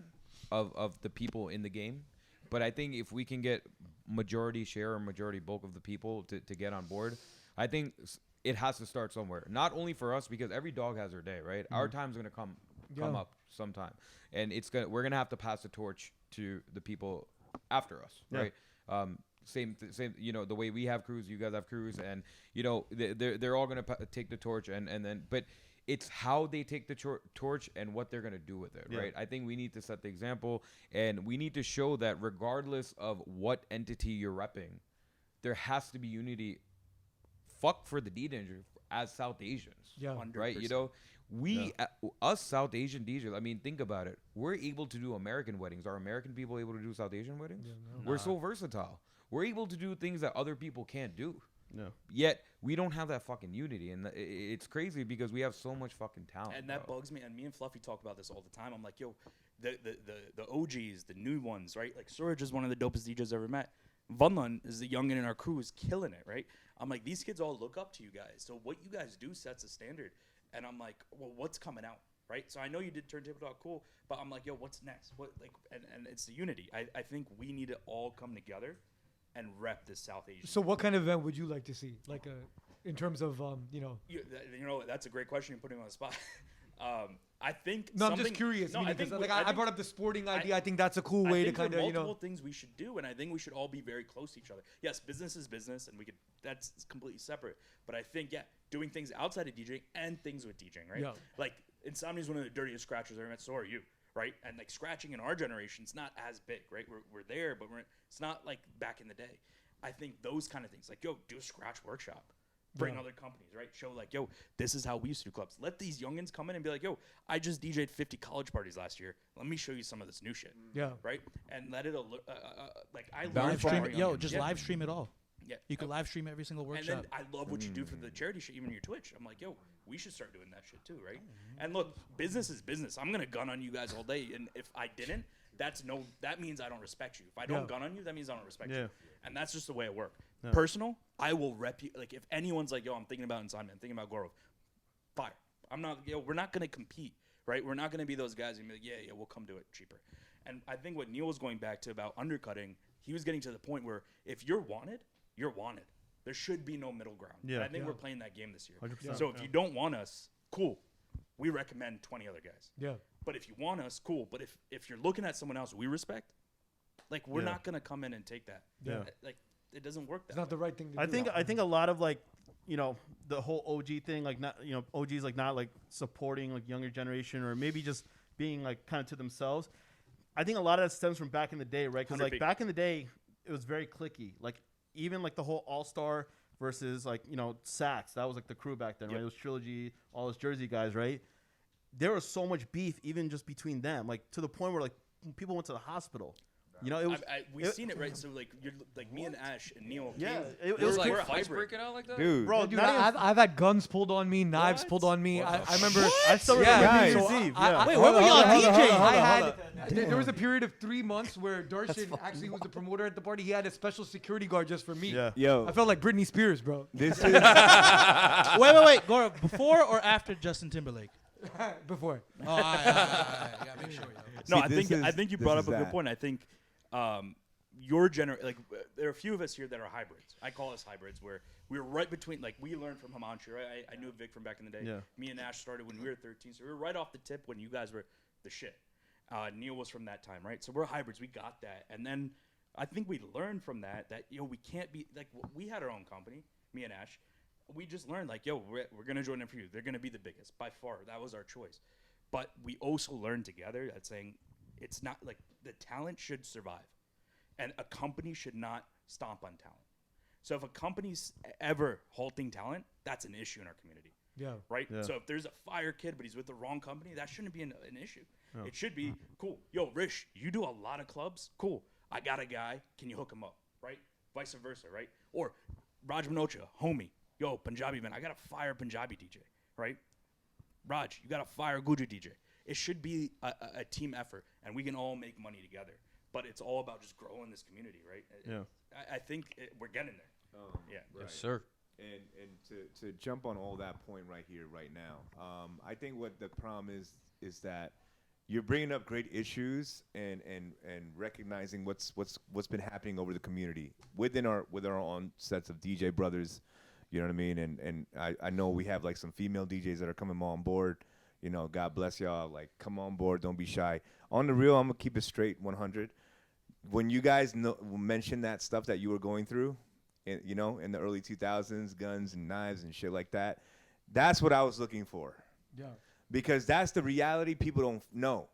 Speaker 8: of the people in the game, but I think if we can get majority share or majority bulk of the people to get on board, I think it has to start somewhere. Not only for us, because every dog has their day, right? Our time's gonna come up sometime, and we're gonna have to pass the torch to the people after us, right? Same. You know, the way we have crews, you guys have crews, and you know they're all gonna take the torch, and then but it's how they take the torch and what they're gonna do with it, right? I think we need to set the example, and we need to show that regardless of what entity you're repping, there has to be unity. Fuck for the DJ as South Asians,
Speaker 4: Yeah.
Speaker 9: 100%.
Speaker 8: right? You know, us South Asian DJs. I mean, think about it. We're able to do American weddings. Are American people able to do South Asian weddings? We're so versatile. We're able to do things that other people can't do.
Speaker 5: No.
Speaker 8: Yet we don't have that fucking unity, and it's crazy because we have so much fucking talent.
Speaker 9: And that bugs me. And me and Fluffy talk about this all the time. I'm like, yo, the OGs, the new ones, right? Like Suraj is one of the dopest DJs I've ever met. Vunlan is the youngin in our crew is killing it, right? I'm like, these kids all look up to you guys. So what you guys do sets a standard. And I'm like, well, what's coming out, right? So I know you did Turntable Talk, cool, but I'm like, yo, what's next? What and it's the unity. I think we need to all come together and rep this South Asian.
Speaker 4: So what kind of event would you like to see? Like in terms of you know.
Speaker 9: You know, that's a great question. You're putting me on the spot. I think.
Speaker 4: No, I'm just curious.
Speaker 9: No, I think
Speaker 4: I brought up the sporting idea. I think that's a cool way to kind of, you know.
Speaker 9: multiple things we should do, and I think we should all be very close to each other. Yes, business is business, and that's completely separate. But I think, doing things outside of DJing and things with DJing, right?
Speaker 4: Yeah.
Speaker 9: Like Insomnia is one of the dirtiest scratchers I've ever met. So are you, right? And like scratching in our generation, it's not as big, right? We're there, but it's not like back in the day. I think those kind of things, like, yo, do a scratch workshop. Bring other companies, right? Show like, yo, this is how we used to do clubs. Let these youngins come in and be like, yo, I just DJ'd 50 college parties last year. Let me show you some of this new shit.
Speaker 4: Yeah.
Speaker 9: Right? And let it, I
Speaker 6: Live
Speaker 9: learned from
Speaker 6: stream
Speaker 9: our
Speaker 6: it. Yo,
Speaker 9: youngins.
Speaker 6: just
Speaker 9: Yeah.
Speaker 6: live stream it all.
Speaker 9: Yeah.
Speaker 6: You can live stream every single
Speaker 9: And
Speaker 6: workshop.
Speaker 9: then I love what you do for the charity shit, even your Twitch. I'm like, yo, we should start doing that shit too, right? And look, business is business. I'm gonna gun on you guys all day, and if I didn't, that means I don't respect you. If I don't gun on you, that means I don't respect you. And that's just the way it works. Personal, I will rep you. Like if anyone's like, yo, I'm thinking about Insomnia, I'm thinking about Gaurav, fire. I'm not, we're not gonna compete, right? We're not gonna be those guys and be like, yeah, we'll come do it cheaper. And I think what Neil was going back to about undercutting, he was getting to the point where if you're wanted, you're wanted. There should be no middle ground.
Speaker 5: Yeah.
Speaker 9: And I think we're playing that game this year.
Speaker 5: 100%.
Speaker 9: So if you don't want us, cool. We recommend 20 other guys.
Speaker 4: Yeah.
Speaker 9: But if you want us, cool. But if you're looking at someone else we respect, like we're not gonna come in and take that.
Speaker 5: Yeah.
Speaker 9: Like it doesn't work that
Speaker 4: It's not
Speaker 9: way.
Speaker 4: the right thing to
Speaker 5: I
Speaker 4: do.
Speaker 5: think a lot of like, you know, the whole OG thing, like not, you know, OGs like not like supporting like younger generation or maybe just being like kind of to themselves. I think a lot of that stems from back in the day, right? Because like
Speaker 9: 100%.
Speaker 5: back in the day, it was very cliquey. Like even like the whole All Star versus like, you know, Sax. That was like the crew back then, right? It was Trilogy, all those Jersey guys, right? There was so much beef even just between them, like to the point where like people went to the hospital. You know, it was.
Speaker 9: We've seen it, right? So like you're like me and Ash and Neil.
Speaker 5: Yeah,
Speaker 9: came,
Speaker 5: it was
Speaker 9: like
Speaker 5: we're
Speaker 2: fights
Speaker 9: hybrid.
Speaker 2: breaking out like that?
Speaker 1: Dude.
Speaker 5: Bro,
Speaker 4: Dude,
Speaker 5: not even-
Speaker 4: I've had guns pulled on me, knives
Speaker 9: What?
Speaker 4: pulled on me. I remember.
Speaker 5: I still
Speaker 4: Yeah,
Speaker 5: remember
Speaker 1: guys.
Speaker 5: New
Speaker 4: so
Speaker 5: Year's Eve.
Speaker 4: I-
Speaker 5: Yeah.
Speaker 4: I-
Speaker 6: Wait, where were y'all DJing?
Speaker 4: I had there was a period of 3 months where Darshan actually who was the promoter at the party. He had a special security guard just for me.
Speaker 5: Yeah.
Speaker 1: Yo,
Speaker 4: I felt like Britney Spears, bro.
Speaker 1: this is
Speaker 6: Wait, Gaurav, before or after Justin Timberlake?
Speaker 4: Before.
Speaker 6: Oh, all right. Gotta make sure, yo.
Speaker 9: No,
Speaker 1: See,
Speaker 9: I think you
Speaker 1: this
Speaker 9: brought
Speaker 1: is
Speaker 9: up a good
Speaker 1: that.
Speaker 9: point. I think your there are a few of us here that are hybrids. I call us hybrids, where we were right between. Like we learned from Himanshu. Right? I knew Vik from back in the day.
Speaker 5: Yeah.
Speaker 9: Me and Ash started when we were 13, so we were right off the tip when you guys were the shit. Neil was from that time, right? So we're hybrids. We got that, and then I think we learned from that we can't be like we had our own company. Me and Ash, we just learned like we're gonna join them for you. They're gonna be the biggest by far. That was our choice, but we also learned together that saying It's not like the talent should survive, and a company should not stomp on talent. So if a company's ever halting talent, that's an issue in our community.
Speaker 4: Yeah.
Speaker 9: Right?
Speaker 5: Yeah.
Speaker 9: So if there's a fire kid, but he's with the wrong company, that shouldn't be an issue. It should be, cool. Yo, Rish, you do a lot of clubs? Cool. I got a guy. Can you hook him up? Right? Vice versa, right? Or Raj Manocha, homie. Yo, Punjabi man, I got a fire Punjabi DJ. Right? Raj, you got a fire Gujar DJ. It should be a team effort, and we can all make money together. But it's all about just growing this community, right?
Speaker 5: Yeah.
Speaker 9: I think we're getting there. Yeah.
Speaker 2: Yes, sir.
Speaker 1: And to jump on all that point right here, right now, I think what the problem is that you're bringing up great issues and recognizing what's been happening over the community with our own sets of DJ brothers, you know what I mean? And I know we have like some female DJs that are coming on board. You know, God bless y'all. Like, come on board. Don't be shy. On the real, I'm gonna keep it straight, 100. When you guys mention that stuff that you were going through, you know, in the early 2000s, guns and knives and shit like that, that's what I was looking for.
Speaker 4: Yeah.
Speaker 1: Because that's the reality people don't know.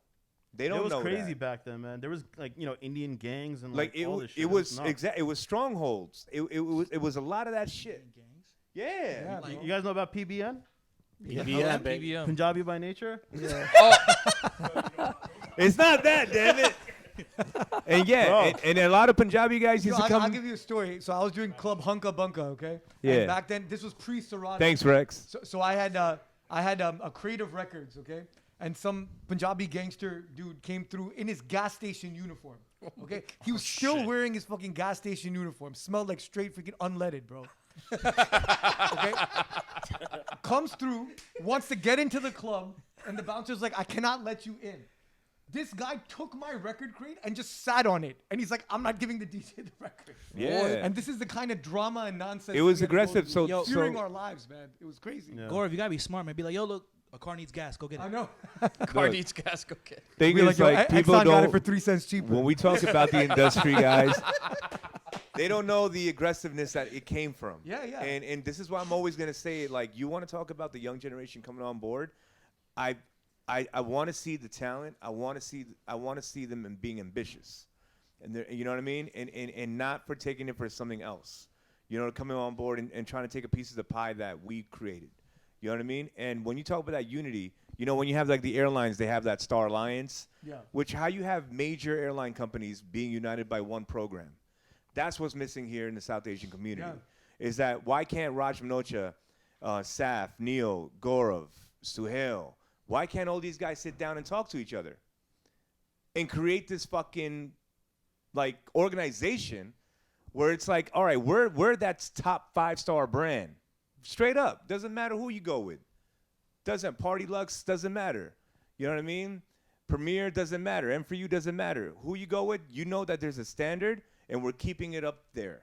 Speaker 1: They don't know.
Speaker 5: It was crazy
Speaker 1: that.
Speaker 5: back then, man. There was like, you know, Indian gangs and
Speaker 1: Like
Speaker 5: all this shit.
Speaker 1: it was
Speaker 5: nuts.
Speaker 1: it was strongholds. It was a lot of that shit. Yeah.
Speaker 4: Yeah.
Speaker 5: You guys know about PBN?
Speaker 7: PBN, baby.
Speaker 2: PBM.
Speaker 5: Punjabi by nature?
Speaker 4: Yeah.
Speaker 1: It's not that, damn it. And yeah, and a lot of Punjabi guys used to come.
Speaker 4: I'll give you a story. So I was doing Club Hunka Bunka, okay?
Speaker 1: Yeah.
Speaker 4: And back then, this was pre-Sarada.
Speaker 1: Thanks, Rex.
Speaker 4: So I had a Creative Records, okay? And some Punjabi gangster dude came through in his gas station uniform, okay? He was still wearing his fucking gas station uniform. Smelled like straight freaking unleaded, bro. Okay? Comes through, wants to get into the club, and the bouncer's like, I cannot let you in. This guy took my record crate and just sat on it. And he's like, I'm not giving the DJ the record.
Speaker 1: Yeah.
Speaker 4: And this is the kind of drama and nonsense.
Speaker 1: It was
Speaker 4: we had to go
Speaker 1: aggressive,
Speaker 4: through.
Speaker 1: so-
Speaker 4: Fearing
Speaker 1: so-
Speaker 4: our lives, man. It was crazy.
Speaker 5: Yeah.
Speaker 6: Gaurav, you gotta be smart, man. Be like, yo, look, a car needs gas. Go get it.
Speaker 4: I know.
Speaker 2: Car
Speaker 1: Look.
Speaker 2: needs gas. Go get it.
Speaker 1: Thing
Speaker 4: We're
Speaker 1: is,
Speaker 4: like, yo,
Speaker 1: like, people
Speaker 4: Exxon got it
Speaker 1: don't.
Speaker 4: for 3 cents cheaper.
Speaker 1: When we talk about the industry, guys, they don't know the aggressiveness that it came from.
Speaker 4: Yeah, yeah.
Speaker 1: And this is why I'm always gonna say it. Like, you want to talk about the young generation coming on board. I want to see the talent. I want to see them and being ambitious, and you know what I mean, and not for taking it for something else. You know, coming on board and trying to take a piece of the pie that we created. You know what I mean? And when you talk about that unity, you know, when you have like the airlines, they have that Star Alliance,
Speaker 4: Yeah.
Speaker 1: which how you have major airline companies being united by one program. That's what's missing here in the South Asian community.
Speaker 4: Yeah.
Speaker 1: Is that why can't Raj Manocha, Saf, Neil, Gaurav, Suhail, why can't all these guys sit down and talk to each other and create this fucking like organization where it's like, all right, we're that top 5-star brand, straight up. Doesn't matter who you go with. Doesn't Party Lux doesn't matter. You know what I mean? Premier doesn't matter. M for you doesn't matter. Who you go with, you know that there's a standard and we're keeping it up there.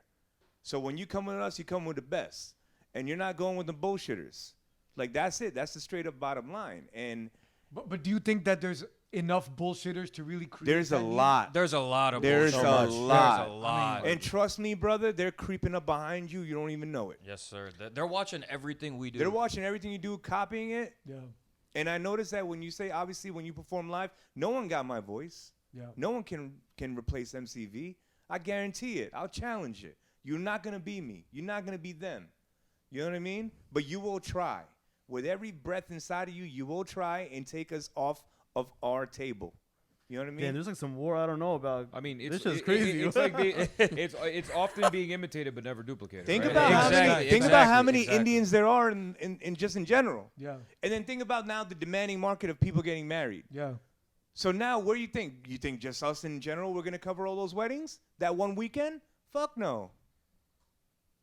Speaker 1: So when you come with us, you come with the best, and you're not going with the bullshitters. Like, that's it. That's the straight up bottom line. And
Speaker 4: But do you think that there's enough bullshitters to really create
Speaker 1: there's a
Speaker 4: that unity?
Speaker 1: lot.
Speaker 2: There's a lot of
Speaker 1: There's
Speaker 2: bullshit.
Speaker 1: a
Speaker 2: There's
Speaker 1: lot.
Speaker 2: a lot.
Speaker 1: And trust me, brother, they're creeping up behind you. You don't even know it.
Speaker 2: Yes, sir. They're watching everything we do.
Speaker 1: They're watching everything you do, copying it.
Speaker 4: Yeah.
Speaker 1: And I noticed that when you say, obviously, when you perform live, no one got my voice.
Speaker 4: Yeah.
Speaker 1: No one can replace MCV. I guarantee it. I'll challenge it. You're not going to be me. You're not going to be them. You know what I mean? But you will try. With every breath inside of you, you will try and take us off of our table. You know what I mean?
Speaker 5: Man, there's like some war I don't know about.
Speaker 8: I mean,
Speaker 5: This
Speaker 8: it's
Speaker 5: shit's crazy.
Speaker 8: it's like it's often being imitated but never duplicated.
Speaker 1: Think
Speaker 8: right?
Speaker 1: about how many
Speaker 2: Exactly.
Speaker 1: Indians there are in just in general.
Speaker 4: Yeah.
Speaker 1: And then think about now the demanding market of people getting married.
Speaker 4: Yeah.
Speaker 1: So now, where you think? You think just us in general, we're going to cover all those weddings that one weekend? Fuck no.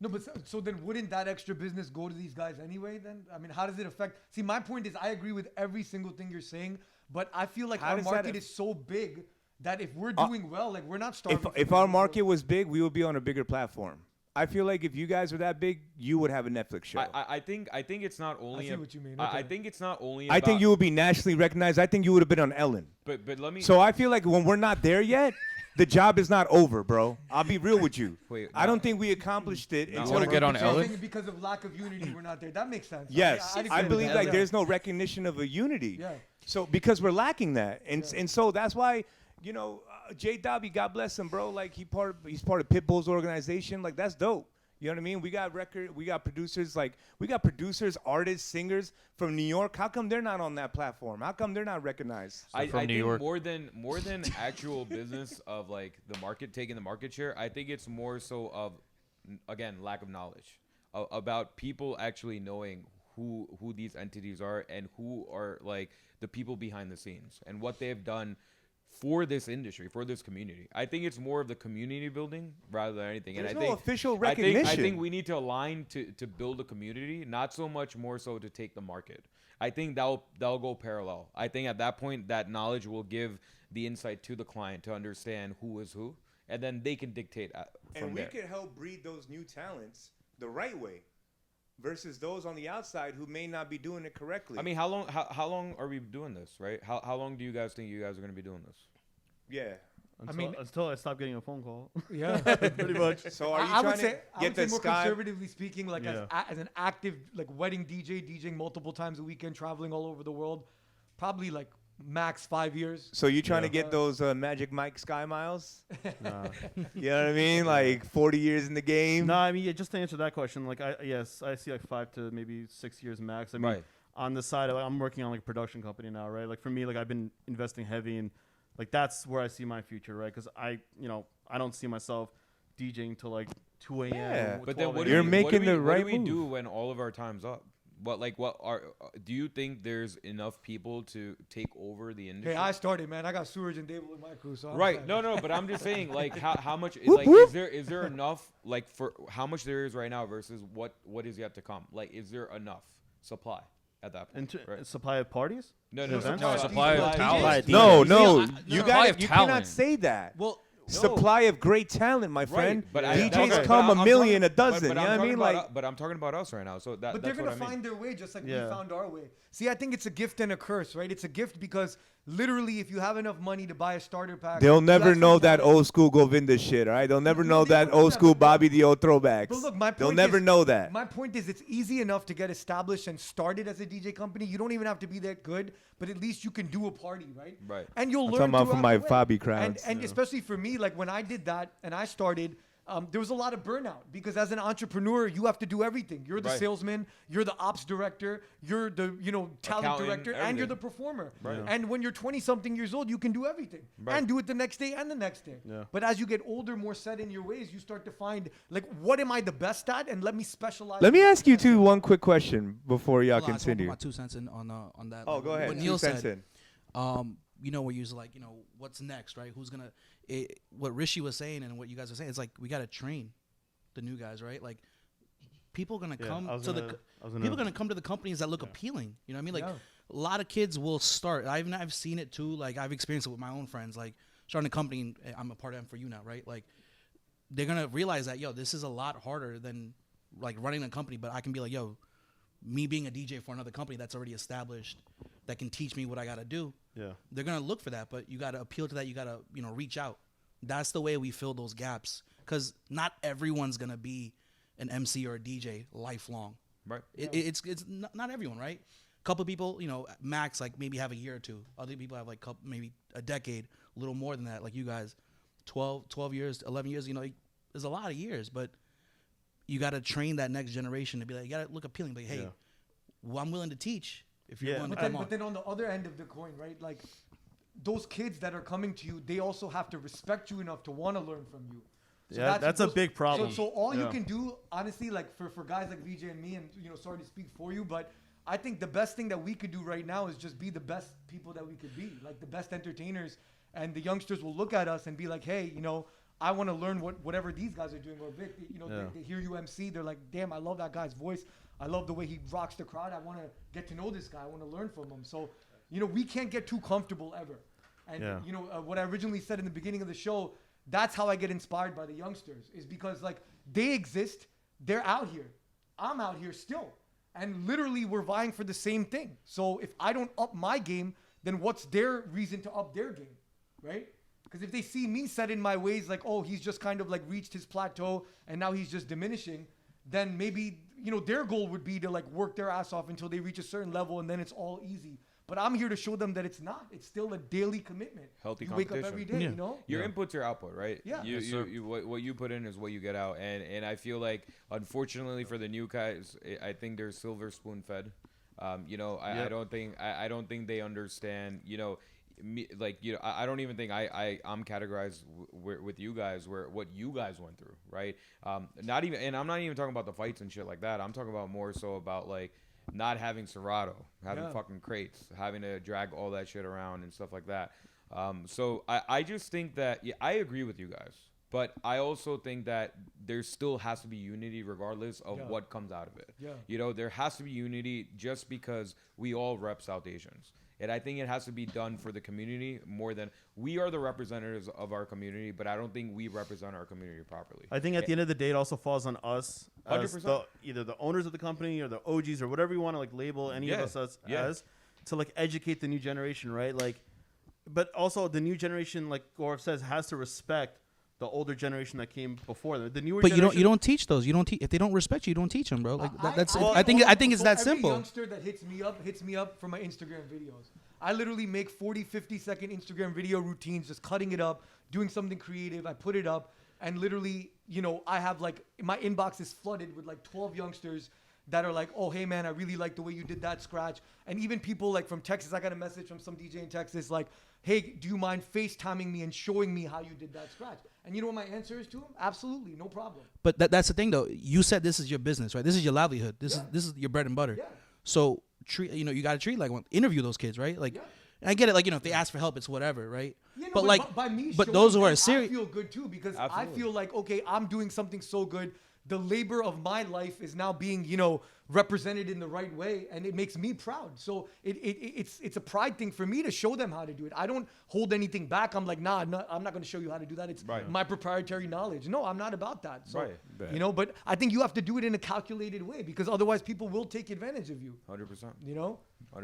Speaker 4: No, but so then wouldn't that extra business go to these guys anyway then? I mean, how does it affect? See, my point is I agree with every single thing you're saying, but I feel like
Speaker 1: How
Speaker 4: our
Speaker 1: does that
Speaker 4: market
Speaker 1: aff-
Speaker 4: is so big that if we're doing well, like we're not starving.
Speaker 1: If our market was big, we would be on a bigger platform. I feel like if you guys were that big, you would have a Netflix show.
Speaker 8: I think it's not only.
Speaker 4: see what you mean.
Speaker 8: I
Speaker 4: Okay.
Speaker 8: think it's not only.
Speaker 1: I think
Speaker 8: about-
Speaker 1: you would be nationally recognized. I think you would have been on Ellen.
Speaker 8: But let me.
Speaker 1: So I feel like when we're not there yet, the job is not over, bro. I'll be real with you.
Speaker 8: Wait,
Speaker 1: I don't think we accomplished it
Speaker 2: You
Speaker 1: until
Speaker 2: wanna get on
Speaker 4: But you're
Speaker 2: Ellen?
Speaker 4: saying because of lack of unity, we're not there. That makes sense.
Speaker 1: Yes,
Speaker 4: I'd
Speaker 1: I
Speaker 4: agree with
Speaker 1: believe
Speaker 4: that.
Speaker 1: like
Speaker 4: Yeah.
Speaker 1: there's no recognition of a unity.
Speaker 4: Yeah.
Speaker 1: So because we're lacking that, and so that's why Jay Dobby, God bless him, bro. Like he's part of Pitbull's organization. Like that's dope. You know what I mean? We got producers, artists, singers from New York. How come they're not on that platform? How come they're not recognized?
Speaker 8: I think more than actual business of like the market taking the market share, I think it's more so of, again, lack of knowledge about people actually knowing who these entities are and who are like the people behind the scenes and what they have done for this industry, for this community. I think it's more of the community building rather than anything.
Speaker 1: There's
Speaker 8: and
Speaker 1: no official recognition.
Speaker 8: I think we need to align to build a community, not so much more so to take the market. I think that'll go parallel. I think at that point, that knowledge will give the insight to the client to understand who is who, and then they can dictate from there.
Speaker 1: And we can help breed those new talents the right way versus those on the outside who may not be doing it correctly.
Speaker 8: I mean, how long are we doing this, right? How long do you guys think you guys are going to be doing this?
Speaker 1: Yeah.
Speaker 5: Until I stop getting a phone call.
Speaker 4: Yeah,
Speaker 5: pretty much.
Speaker 1: So are you
Speaker 4: I
Speaker 1: trying
Speaker 4: would
Speaker 1: to
Speaker 4: say,
Speaker 1: get the
Speaker 4: more
Speaker 1: sky?
Speaker 4: conservatively speaking, like
Speaker 5: Yeah.
Speaker 4: as an active like wedding DJ, DJing multiple times a weekend, traveling all over the world, probably like max 5 years.
Speaker 1: So you trying to get those Magic Mike Sky Miles?
Speaker 5: Nah.
Speaker 1: You know what I mean? Like 40 years in the game?
Speaker 5: No, I mean, yeah, just to answer that question, like, I see like 5 to maybe 6 years max. I mean,
Speaker 8: Right.
Speaker 5: on the side, like, I'm working on like a production company now, right? Like for me, like I've been investing heavy in, like that's where I see my future, right? Because I don't see myself DJing till like 2 a.m.
Speaker 1: Yeah.
Speaker 8: But then what
Speaker 1: You're
Speaker 8: do
Speaker 1: making the right
Speaker 8: What do we
Speaker 1: move.
Speaker 8: do when all of our time's up? Do you think there's enough people to take over the industry?
Speaker 4: Hey, I started, man. I got Suraj and Dable in my crew, so I'm
Speaker 8: Right.
Speaker 4: fine.
Speaker 8: No, but I'm just saying, like, how much,
Speaker 1: Whoop,
Speaker 8: like,
Speaker 1: whoop.
Speaker 8: is there enough, like, for how much there is right now versus what is yet to come? Like, is there enough supply at that point?
Speaker 5: And
Speaker 8: right?
Speaker 5: supply of parties.
Speaker 8: No,
Speaker 5: events?
Speaker 2: supply of talent.
Speaker 1: No,
Speaker 2: No,
Speaker 1: you
Speaker 2: supply of
Speaker 1: you
Speaker 2: talent.
Speaker 1: cannot say that.
Speaker 4: Well,
Speaker 1: Supply of great talent, my friend.
Speaker 8: But
Speaker 1: DJs come a million a dozen. You know what I mean?
Speaker 8: But I'm talking about us right now. So
Speaker 4: but they're
Speaker 8: that's
Speaker 4: gonna
Speaker 8: what I mean.
Speaker 4: find their way, just like
Speaker 5: Yeah.
Speaker 4: we found our way. See, I think it's a gift and a curse, right? It's a gift because literally, if you have enough money to buy a starter pack,
Speaker 1: They'll
Speaker 4: you
Speaker 1: never
Speaker 4: actually
Speaker 1: know
Speaker 4: have
Speaker 1: that
Speaker 4: it.
Speaker 1: old school Govinda shit, all right? They'll never know
Speaker 4: They
Speaker 1: that
Speaker 4: don't know
Speaker 1: old
Speaker 4: that,
Speaker 1: school
Speaker 4: but
Speaker 1: Bobby Dio throwbacks.
Speaker 4: But look, my point
Speaker 1: They'll never
Speaker 4: is,
Speaker 1: know that.
Speaker 4: My point is, it's easy enough to get established and started as a DJ company. You don't even have to be that good, but at least you can do a party, right?
Speaker 8: Right.
Speaker 4: And you'll
Speaker 1: I'm
Speaker 4: learn
Speaker 1: talking about
Speaker 4: throughout
Speaker 1: for my
Speaker 4: the way.
Speaker 1: Fabi crowds.
Speaker 4: And especially for me, like when I did that and I started, there was a lot of burnout because as an entrepreneur, you have to do everything. You're the
Speaker 8: Right.
Speaker 4: salesman, you're the ops director, you're the talent
Speaker 8: Accountant,
Speaker 4: director, and you're the
Speaker 8: everything.
Speaker 4: performer.
Speaker 8: Right.
Speaker 4: And when you're 20-something years old, you can do everything
Speaker 8: Right.
Speaker 4: and do it the next day and the next day.
Speaker 5: Yeah.
Speaker 4: But as you get older, more set in your ways, you start to find like, what am I the best at, and let me specialize.
Speaker 1: Let me
Speaker 4: in
Speaker 1: ask you
Speaker 4: that.
Speaker 1: too one quick question before y'all
Speaker 6: Hold on, I just wanna put
Speaker 1: continue.
Speaker 6: my 2 cents in on that.
Speaker 1: Oh,
Speaker 6: like,
Speaker 1: go ahead.
Speaker 6: What
Speaker 1: 2
Speaker 6: Neil
Speaker 1: cents
Speaker 6: said.
Speaker 1: in.
Speaker 6: We're usually like, what's next, right? Who's gonna? What Rishi was saying and what you guys are saying, it's like we gotta train the new guys, right? Like people are gonna come to people are gonna come to the companies that look appealing. You know what I mean? Like a lot of kids will start. I've seen it too. Like I've experienced it with my own friends. Like starting a company, and I'm a part of M4U now, right? Like they're gonna realize that this is a lot harder than like running a company. But I can be like, me being a DJ for another company that's already established, that can teach me what I gotta do.
Speaker 5: Yeah.
Speaker 6: They're gonna look for that, but you gotta appeal to that. You gotta reach out. That's the way we fill those gaps, because not everyone's gonna be an MC or a DJ lifelong.
Speaker 8: Right.
Speaker 6: It's not everyone, right? A couple of people, max like maybe have a year or two. Other people have like maybe a decade, a little more than that. Like you guys, 12 years, 11 years. There's a lot of years, but you got to train that next generation to be like, you got to look appealing. Like, hey, well, I'm willing to teach if you're willing to come on.
Speaker 4: But then on the other end of the coin, right? Like those kids that are coming to you, they also have to respect you enough to want to learn from you. So
Speaker 5: that's a big problem.
Speaker 4: So all you can do, honestly, like for guys like VJ and me, and sorry to speak for you, but I think the best thing that we could do right now is just be the best people that we could be, like the best entertainers, and the youngsters will look at us and be like, hey, I want to learn whatever these guys are doing. Or Vic, they hear you MC, they're like, damn, I love that guy's voice. I love the way he rocks the crowd. I want to get to know this guy. I want to learn from him. So, we can't get too comfortable ever. And what I originally said in the beginning of the show, that's how I get inspired by the youngsters, is because like they exist, they're out here, I'm out here still, and literally we're vying for the same thing. So if I don't up my game, then what's their reason to up their game, right? Because if they see me set in my ways, like, oh, he's just kind of like reached his plateau and now he's just diminishing, then maybe their goal would be to like work their ass off until they reach a certain level and then it's all easy. But I'm here to show them that it's not. It's still a daily commitment.
Speaker 8: Healthy
Speaker 4: you wake up
Speaker 8: competition.
Speaker 4: every day, you know?
Speaker 8: Your input's your output, right?
Speaker 4: Yeah.
Speaker 8: What you put in is what you get out. And I feel like, unfortunately for the new guys, I think they're silver spoon fed. I don't think they understand, I don't even think I'm categorized with you guys where what you guys went through, right? I'm not even talking about the fights and shit like that. I'm talking about more so about like not having Serato, having fucking crates, having to drag all that shit around and stuff like that. So I just think that, I agree with you guys, but I also think that there still has to be unity regardless of what comes out of it. Yeah. There has to be unity just because we all rep South Asians. And I think it has to be done for the community more than we are the representatives of our community, but I don't think we represent our community properly.
Speaker 5: I think at the end of the day, it also falls on us, as
Speaker 8: 100%.
Speaker 5: Either the owners of the company or the OGs or whatever you want to like label any of us as, to like educate the new generation, right? Like, but also the new generation, like Gaurav says, has to respect the older generation that came before them. The newer,
Speaker 6: but you don't teach those. You don't teach if they don't respect you. You don't teach them, bro. Like I think it's that simple.
Speaker 4: Every youngster that hits me up for my Instagram videos. I literally make 40, 50-second Instagram video routines, just cutting it up, doing something creative. I put it up, and literally, I have like my inbox is flooded with like 12 youngsters that are like, oh, hey man, I really like the way you did that scratch. And even people like from Texas, I got a message from some DJ in Texas like, hey, do you mind FaceTiming me and showing me how you did that scratch? And you know what my answer is to him? Absolutely, no problem.
Speaker 6: But that's the thing, though. You said this is your business, right? This is your livelihood. This is your bread and butter. Yeah. So you got to treat like one. Interview those kids, right? Like, and I get it. Like, if they ask for help, it's whatever, right?
Speaker 4: Yeah, no,
Speaker 6: but like,
Speaker 4: by me
Speaker 6: but those who are serious,
Speaker 4: I feel good too because
Speaker 8: Absolutely.
Speaker 4: I feel like okay, I'm doing something so good. The labor of my life is now being, represented in the right way, and it makes me proud. So it's a pride thing for me to show them how to do it. I don't hold anything back. I'm like, nah, I'm not going to show you how to do that. It's my proprietary knowledge. No, I'm not about that. So, but I think you have to do it in a calculated way because otherwise people will take advantage of you.
Speaker 8: 100%.
Speaker 4: 100%.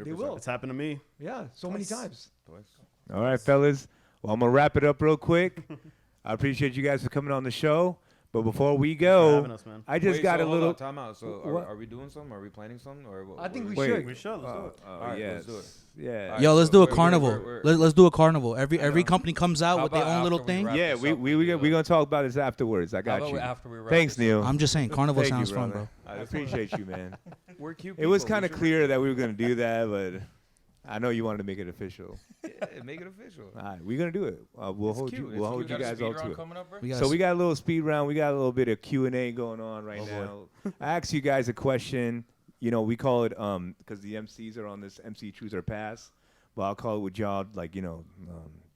Speaker 4: They will.
Speaker 5: It's happened to me.
Speaker 4: Yeah, so many times.
Speaker 1: All right, fellas. Well, I'm going to wrap it up real quick. I appreciate you guys for coming on the show. But before we go, I just got a little
Speaker 8: time out. So are we doing something? Are we planning something? Or
Speaker 4: I think we
Speaker 5: should.
Speaker 4: should.
Speaker 5: We should. Let's do it.
Speaker 8: All right, let's do it.
Speaker 1: Yeah.
Speaker 8: Right,
Speaker 6: yo, let's do a
Speaker 8: wait,
Speaker 6: carnival. Let's do a carnival. Every company comes out with their own little thing.
Speaker 1: Yeah, we're gonna talk about this afterwards. I got you.
Speaker 2: After we wrap
Speaker 1: Thanks, Neil.
Speaker 6: I'm just saying, carnival sounds fun, bro.
Speaker 1: I appreciate you, man.
Speaker 8: We're cute.
Speaker 1: It was kind of clear that we were gonna do that, but I know you wanted to make it official.
Speaker 8: Yeah, make it official.
Speaker 1: All right, we're gonna do it. We'll hold you. We'll hold you guys all to it. So we got a little speed round. We got a little bit of Q&A going on right now. I asked you guys a question. We call it because the MCs are on this MC Truth or Pass. But I'll call it with y'all like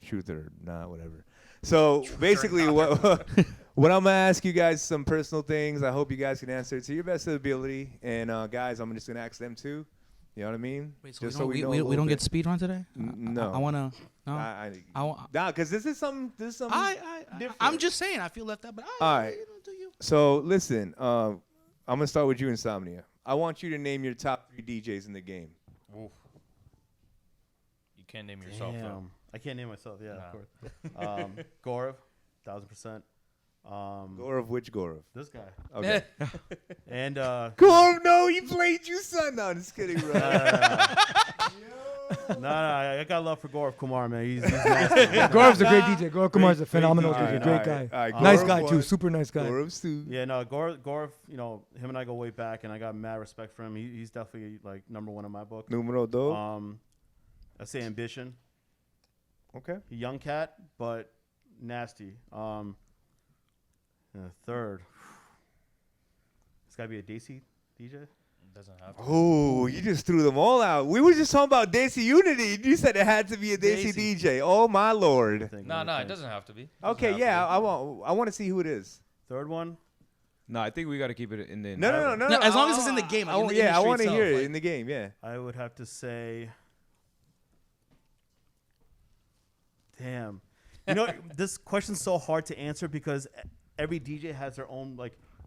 Speaker 1: truth or not, whatever. So basically, what I'm gonna ask you guys some personal things. I hope you guys can answer it to your best of ability. And guys, I'm just gonna ask them too. You know what I mean?
Speaker 6: Wait, so we don't get speed run today?
Speaker 1: No.
Speaker 6: I want to. No.
Speaker 1: Because this is some.
Speaker 6: I'm just saying. I feel left out, but
Speaker 1: all right.
Speaker 6: Do you?
Speaker 1: So listen, I'm gonna start with you, Insomnia. I want you to name your top 3 DJs in the game.
Speaker 2: Oof. You can't name yourself though.
Speaker 5: I can't name myself. Yeah, of course. Gaurav, 1000%.
Speaker 1: Gaurav, which Gaurav?
Speaker 5: This guy.
Speaker 1: Okay.
Speaker 5: And
Speaker 1: Gaurav, no, he played you, son. No, I'm just kidding, bro.
Speaker 5: No, I got love for Gaurav Kumar, man. He's nasty.
Speaker 4: Gaurav's a great DJ. Gaurav Kumar's a phenomenal DJ. Great guy. Nice guy too. Super nice guy.
Speaker 1: Gaurav's too.
Speaker 5: Yeah, no, Gaurav, him and I go way back, and I got mad respect for him. He's definitely like #1 in my book.
Speaker 1: Numero dos.
Speaker 5: I say ambition.
Speaker 1: Okay.
Speaker 5: Young cat, but nasty. Third, it's got to be a Desi DJ.
Speaker 2: Doesn't have to.
Speaker 1: Oh, you just threw them all out. We were just talking about Desi Unity. You said it had to be a Desi DJ. Oh my lord.
Speaker 2: No, it doesn't have to be.
Speaker 1: Okay, yeah, I want to see who it is.
Speaker 5: Third one.
Speaker 8: No, I think we got to keep it in the.
Speaker 1: No.
Speaker 6: As long as it's in the game. Like
Speaker 1: I want to hear it in the game. Yeah.
Speaker 5: I would have to say. Damn. This question's so hard to answer because every DJ has their own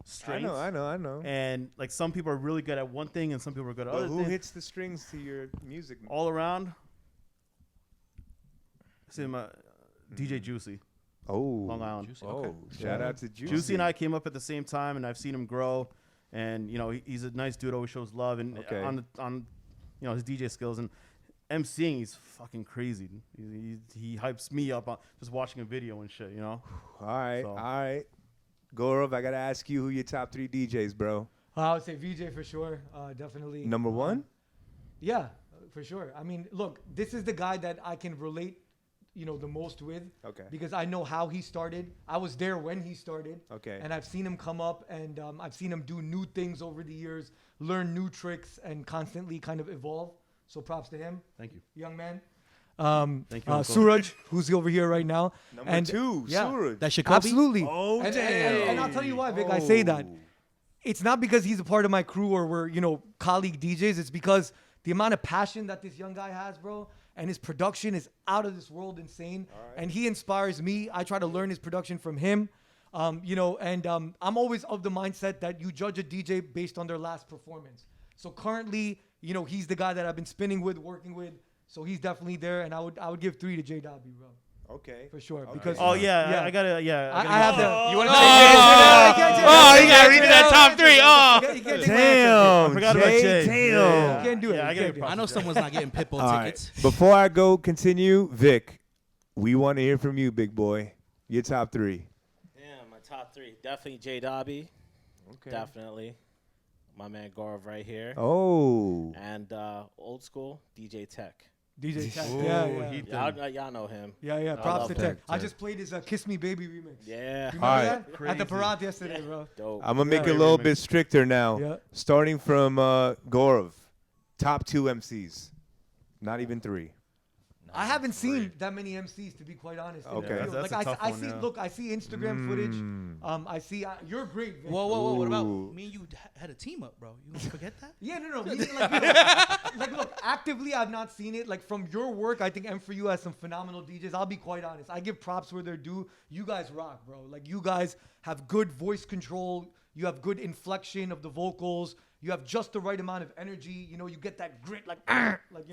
Speaker 5: strengths.
Speaker 1: I know.
Speaker 5: And some people are really good at one thing, and some people are good at other things.
Speaker 1: Who hits the strings to your music?
Speaker 5: All around. See my DJ Juicy.
Speaker 1: Oh,
Speaker 5: Long Island.
Speaker 6: Juicy,
Speaker 1: Shout out to Juicy.
Speaker 5: Juicy and I came up at the same time, and I've seen him grow. And he's a nice dude, always shows love, and on his DJ skills. And emceeing, he's fucking crazy. He hypes me up on just watching a video and shit, you know?
Speaker 1: All right. Gaurav, I got to ask you who your top 3 DJs, bro.
Speaker 4: I would say VJ for sure. Definitely.
Speaker 1: Number 1?
Speaker 4: Yeah, for sure. I mean, look, this is the guy that I can relate, the most with.
Speaker 1: Okay.
Speaker 4: Because I know how he started. I was there when he started.
Speaker 1: Okay.
Speaker 4: And I've seen him come up, and I've seen him do new things over the years, learn new tricks, and constantly kind of evolve. So props to him.
Speaker 5: Thank you.
Speaker 4: Young man.
Speaker 5: Thank you.
Speaker 4: Suraj, who's over here right now.
Speaker 1: Number 2,
Speaker 4: yeah,
Speaker 1: Suraj.
Speaker 6: That's Jacoby?
Speaker 4: Absolutely.
Speaker 1: Oh,
Speaker 4: and,
Speaker 1: damn.
Speaker 4: and I'll tell you why, Vic, I say that. It's not because he's a part of my crew or we're, colleague DJs. It's because the amount of passion that this young guy has, bro, and his production is out of this world insane. Right. And he inspires me. I try to learn his production from him. I'm always of the mindset that you judge a DJ based on their last performance. So currently, he's the guy that I've been spinning with, working with. So he's definitely there, and I would give 3 to J Dobby, bro.
Speaker 1: Okay.
Speaker 4: For sure.
Speaker 1: Okay.
Speaker 4: Because
Speaker 5: I gotta.
Speaker 4: I have the.
Speaker 9: You want
Speaker 5: you gotta read me that top 3.
Speaker 1: Damn.
Speaker 5: I forgot about Jay.
Speaker 1: Damn.
Speaker 4: You can't do it.
Speaker 6: I know someone's not getting Pitbull tickets.
Speaker 1: Right. Before I continue, Vic, we want to hear from you, big boy. Your top 3.
Speaker 7: Yeah, my top 3. Definitely J Dobby.
Speaker 1: Okay.
Speaker 7: Definitely. My man Gaurav right here.
Speaker 1: Oh.
Speaker 7: And old school DJ Tech.
Speaker 4: DJ Tech. Yeah.
Speaker 7: Y'all know him.
Speaker 4: Yeah. Props to Tech. I
Speaker 1: Tech.
Speaker 4: just played his Kiss Me Baby remix.
Speaker 7: Yeah.
Speaker 4: Remember that?
Speaker 5: Crazy.
Speaker 4: At the Parat yesterday, bro.
Speaker 7: Dope.
Speaker 1: I'm going to make it a little bit stricter now.
Speaker 4: Yeah.
Speaker 1: Starting from Gaurav. Top 2 MCs. Not even 3.
Speaker 4: I haven't seen that many MCs, to be quite honest.
Speaker 1: Okay.
Speaker 5: Yeah, that's a tough
Speaker 4: I
Speaker 5: one,
Speaker 4: see.
Speaker 5: yeah.
Speaker 4: Look, I see Instagram footage. I see. You're great, Vic.
Speaker 6: Whoa. What about
Speaker 1: Ooh.
Speaker 6: me and you had a team up, bro? You don't forget that?
Speaker 4: Yeah, no. Meaning, look, actively, I've not seen it. Like, from your work, I think M4U has some phenomenal DJs. I'll be quite honest. I give props where they're due. You guys rock, bro. Like, you guys have good voice control. You have good inflection of the vocals. You have just the right amount of energy. You get that grit, like you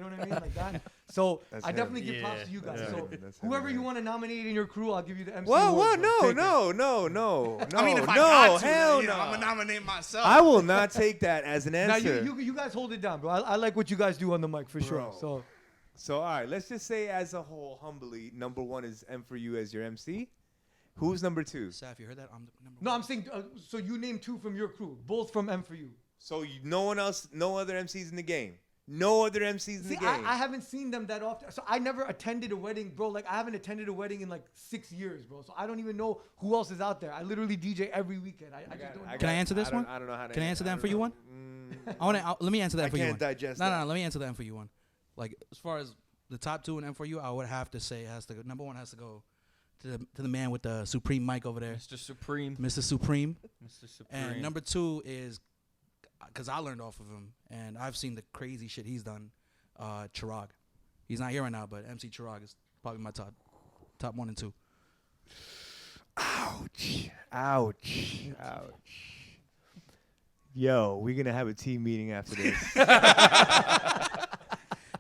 Speaker 4: know what I mean, like that. So I definitely give props to you guys. So whoever you want to nominate in your crew, I'll give you the MC.
Speaker 1: Whoa,
Speaker 4: award, bro.
Speaker 1: no.
Speaker 10: I mean, if I
Speaker 1: no,
Speaker 10: got to,
Speaker 1: hell
Speaker 10: I'm
Speaker 1: no.
Speaker 10: gonna nominate myself.
Speaker 1: I will not take that as an
Speaker 4: Now
Speaker 1: answer.
Speaker 4: you guys hold it down, bro. I like what you guys do on the mic for sure.
Speaker 1: So all right, let's just say as a whole, humbly, number 1 is M4U as your MC. Who's number 2?
Speaker 6: Saf, you heard that? I'm the number
Speaker 4: No,
Speaker 6: one.
Speaker 4: I'm saying. So you name 2 from your crew, both from M4U.
Speaker 1: So no one else, no other MCs in the game. No other MCs in the game.
Speaker 4: I haven't seen them that often. So I never attended a wedding, bro. Like, I haven't attended a wedding in like 6 years, bro. So I don't even know who else is out there. I literally DJ every weekend. I just don't know.
Speaker 6: Can I answer this one?
Speaker 1: I don't know how to.
Speaker 6: Can I answer that for you one? Let me answer that for you
Speaker 1: I
Speaker 6: one.
Speaker 1: can't digest
Speaker 6: No,
Speaker 1: that.
Speaker 6: let me answer that for you one. Like, as far as the top 2 in M4U, I would have to say number 1 has to go to the man with the Supreme mic over there,
Speaker 2: Mr. Supreme.
Speaker 6: Mr. Supreme.
Speaker 2: Mr. Supreme.
Speaker 6: And number 2 is, because I learned off of him, and I've seen the crazy shit he's done, Chirag. He's not here right now, but MC Chirag is probably my top 1 and 2.
Speaker 1: Ouch. Yo, we're going to have a team meeting after this.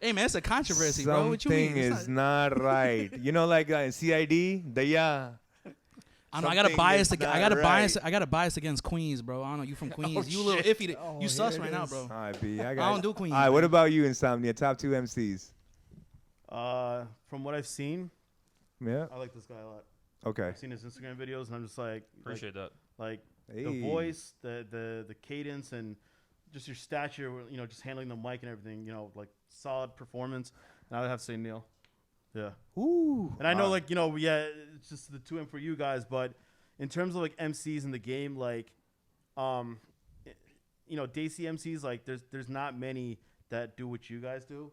Speaker 6: Hey, man, it's a controversy, bro. What you mean?
Speaker 1: Something is not right. Like in CID,
Speaker 6: I know I got a bias.
Speaker 1: Something is
Speaker 6: I got
Speaker 1: not
Speaker 6: a bias.
Speaker 1: right.
Speaker 6: I got a bias against Queens, bro. I don't know. You from Queens? You a little iffy. You sus right now, bro.
Speaker 1: All right, B. I
Speaker 6: don't do Queens.
Speaker 1: All right,
Speaker 6: man.
Speaker 1: what about you, Insomnia? Top 2 MCs.
Speaker 5: From what I've seen,
Speaker 1: Yeah.
Speaker 5: I like this guy a lot.
Speaker 1: Okay.
Speaker 5: I've seen his Instagram videos, and I'm just like,
Speaker 2: Appreciate that.
Speaker 5: like
Speaker 1: Hey.
Speaker 5: the voice, the cadence, and just your stature. Just handling the mic and everything. Like solid performance. And I would have to say Neil. Yeah.
Speaker 1: Ooh.
Speaker 5: And I know, it's just the 2 M for you guys, but in terms of like MCs in the game, like, Daisy MCs, like there's not many that do what you guys do,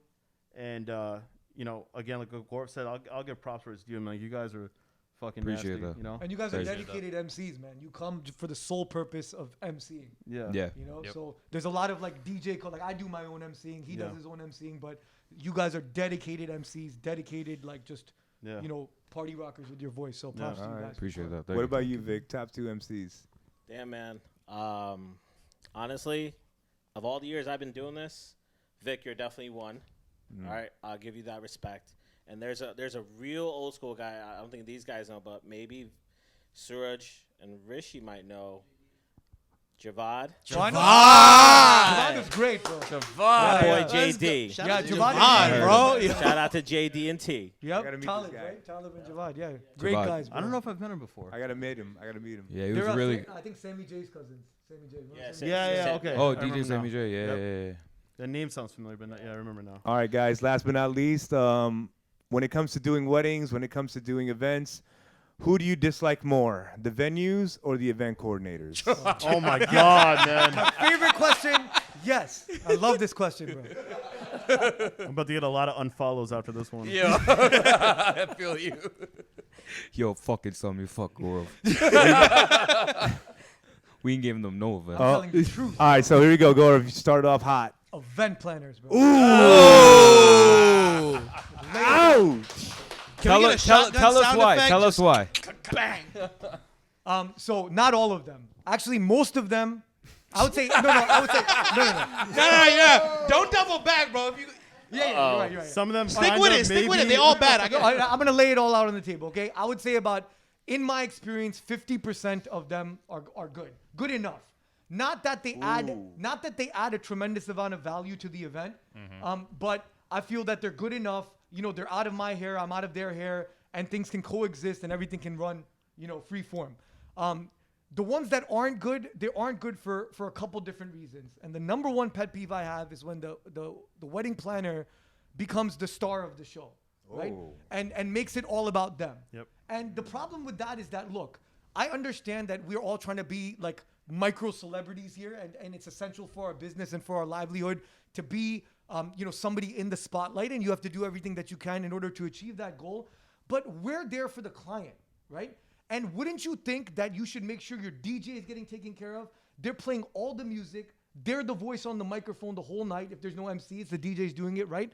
Speaker 5: and again, like Gaurav said, I'll give props for his due. Like, you guys are fucking
Speaker 8: Appreciate
Speaker 5: nasty,
Speaker 8: that.
Speaker 4: And you guys are
Speaker 8: Appreciate
Speaker 4: dedicated MCs, man. You come for the sole purpose of MCing.
Speaker 5: Yeah.
Speaker 8: Yeah.
Speaker 2: Yep.
Speaker 4: So there's a lot of like DJ like I do my own MCing, he does
Speaker 5: Yeah.
Speaker 4: his own MCing, but you guys are dedicated MCs, dedicated like just
Speaker 5: Yeah.
Speaker 4: party rockers with your voice. So props to you
Speaker 1: Alright.
Speaker 4: guys. for
Speaker 8: Appreciate
Speaker 4: sure.
Speaker 8: that. Thank
Speaker 1: What
Speaker 8: you.
Speaker 1: about you, Vic? Top 2 MCs.
Speaker 7: Damn, man. Honestly, of all the years I've been doing this, Vic, you're definitely one. All right, I'll give you that respect. And there's a real old school guy. I don't think these guys know, but maybe Suraj and Rishi might know. Javad.
Speaker 4: Javad is great, bro.
Speaker 7: My boy JD.
Speaker 4: Yeah, Javad,
Speaker 6: bro.
Speaker 7: Shout out to JD and T.
Speaker 4: Yep,
Speaker 1: gotta meet
Speaker 4: Talib,
Speaker 1: this guy.
Speaker 4: right? Talib and Javad, yeah. Great
Speaker 8: Javad.
Speaker 4: guys, bro.
Speaker 5: I don't know if I've met him before.
Speaker 1: I gotta meet him.
Speaker 8: Yeah, he was
Speaker 4: They're,
Speaker 8: really.
Speaker 4: I think Sammy J's cousins. Sammy J.
Speaker 5: Yeah, okay.
Speaker 8: Oh,
Speaker 5: I
Speaker 8: DJ
Speaker 5: remember
Speaker 8: Sammy
Speaker 5: now.
Speaker 8: J. Yeah,
Speaker 5: Yep.
Speaker 8: yeah, yeah.
Speaker 5: The name sounds familiar, but not, yeah, I remember now.
Speaker 1: All right, guys. Last but not least, when it comes to doing weddings, when it comes to doing events, who do you dislike more, the venues or the event coordinators?
Speaker 5: Oh my God, man!
Speaker 4: Favorite question? Yes. I love this question, bro.
Speaker 5: I'm about to get a lot of unfollows after this one.
Speaker 2: Yeah, I feel you.
Speaker 8: Yo, fucking some, you fuck Gaurav. We ain't giving them no event.
Speaker 1: Oh.
Speaker 4: Telling the truth.
Speaker 1: All right, so here we go. Gaurav, you started off hot.
Speaker 4: Event planners, bro.
Speaker 1: Ouch!
Speaker 2: Can we get a shotgun
Speaker 8: tell us
Speaker 2: sound
Speaker 8: why.
Speaker 2: effect?
Speaker 8: Tell us why.
Speaker 2: Bang.
Speaker 4: So not all of them. Actually, most of them. I would say no. I would say no.
Speaker 2: Yeah. Don't double back, bro. If you,
Speaker 4: Yeah, you're right. You're right.
Speaker 5: Some of them
Speaker 2: stick
Speaker 5: kind
Speaker 2: with
Speaker 5: of
Speaker 2: it. Stick with it.
Speaker 5: maybe-
Speaker 2: They all bad. I
Speaker 4: No,
Speaker 2: get it.
Speaker 4: I'm gonna lay it all out on the table, okay? I would say about, in my experience, 50% of them are good. Good enough. Not that they add a tremendous amount of value to the event, but I feel that they're good enough. You know, they're out of my hair, I'm out of their hair, and things can coexist and everything can run, free form. The ones that aren't good, they aren't good for a couple different reasons. And the number one pet peeve I have is when the wedding planner becomes the star of the show, right? And makes it all about them.
Speaker 5: Yep.
Speaker 4: And the problem with that is that, look, I understand that we're all trying to be like micro celebrities here, and it's essential for our business and for our livelihood to be, somebody in the spotlight, and you have to do everything that you can in order to achieve that goal. But we're there for the client, right? And wouldn't you think that you should make sure your DJ is getting taken care of? They're playing all the music. They're the voice on the microphone the whole night. If there's no MC, it's the DJ's doing it, right?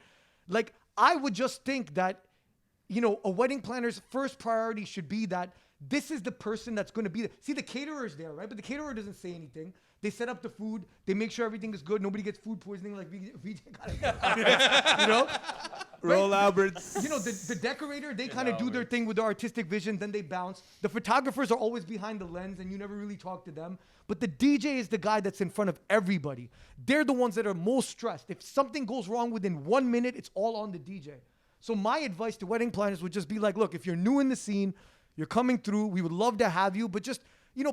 Speaker 4: Like, I would just think that, a wedding planner's first priority should be that this is the person that's going to be there. See, the caterer's there, right? But the caterer doesn't say anything. They set up the food. They make sure everything is good. Nobody gets food poisoning like VJ got.
Speaker 1: Roll Alberts.
Speaker 4: The decorator, they kind of do their thing with their artistic vision, then they bounce. The photographers are always behind the lens, and you never really talk to them. But the DJ is the guy that's in front of everybody. They're the ones that are most stressed. If something goes wrong within 1 minute, it's all on the DJ. So my advice to wedding planners would just be like, look, if you're new in the scene, you're coming through, we would love to have you, but just,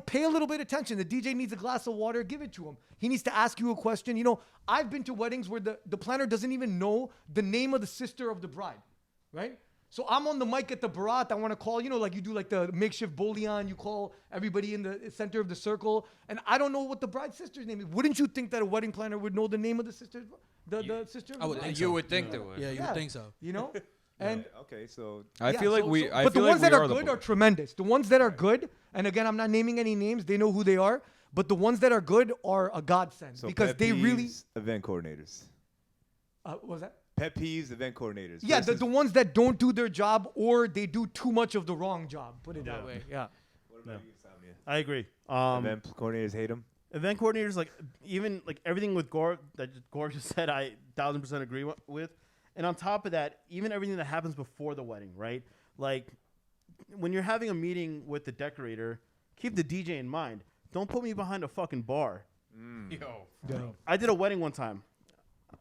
Speaker 4: pay a little bit of attention. The DJ needs a glass of water, give it to him. He needs to ask you a question. I've been to weddings where the planner doesn't even know the name of the sister of the bride, right? So I'm on the mic at the barat. I want to call, like you do like the makeshift bouillon. You call everybody in the center of the circle. And I don't know what the bride's sister's name is. Wouldn't you think that a wedding planner would know the name of the sister? The sister of the
Speaker 6: I would
Speaker 4: bride?
Speaker 6: think so.
Speaker 2: You would think they would.
Speaker 6: Yeah, you would think so.
Speaker 4: And
Speaker 1: Okay, so
Speaker 8: I feel like we. I
Speaker 4: but the
Speaker 8: feel
Speaker 4: ones
Speaker 8: like
Speaker 4: that
Speaker 8: we
Speaker 4: are
Speaker 8: the
Speaker 4: good
Speaker 8: po-
Speaker 4: are tremendous. The ones that are good, and again, I'm not naming any names. They know who they are. But the ones that are good are a godsend because
Speaker 1: pet
Speaker 4: they really.
Speaker 1: peeves, event coordinators.
Speaker 4: What was that?
Speaker 1: Pet peeves, event coordinators.
Speaker 4: Yeah,
Speaker 1: versus-
Speaker 4: the ones that don't do their job or they do too much of the wrong job. Put it that way. Yeah.
Speaker 1: What about you, Insomnia?
Speaker 5: I agree.
Speaker 1: Event coordinators hate them.
Speaker 5: Event coordinators, even everything with Gaurav that Gaurav just said, I 1000% agree with. And on top of that, even everything that happens before the wedding, right? Like when you're having a meeting with the decorator, keep the DJ in mind. Don't put me behind a fucking bar.
Speaker 2: Yo.
Speaker 5: I did a wedding one time.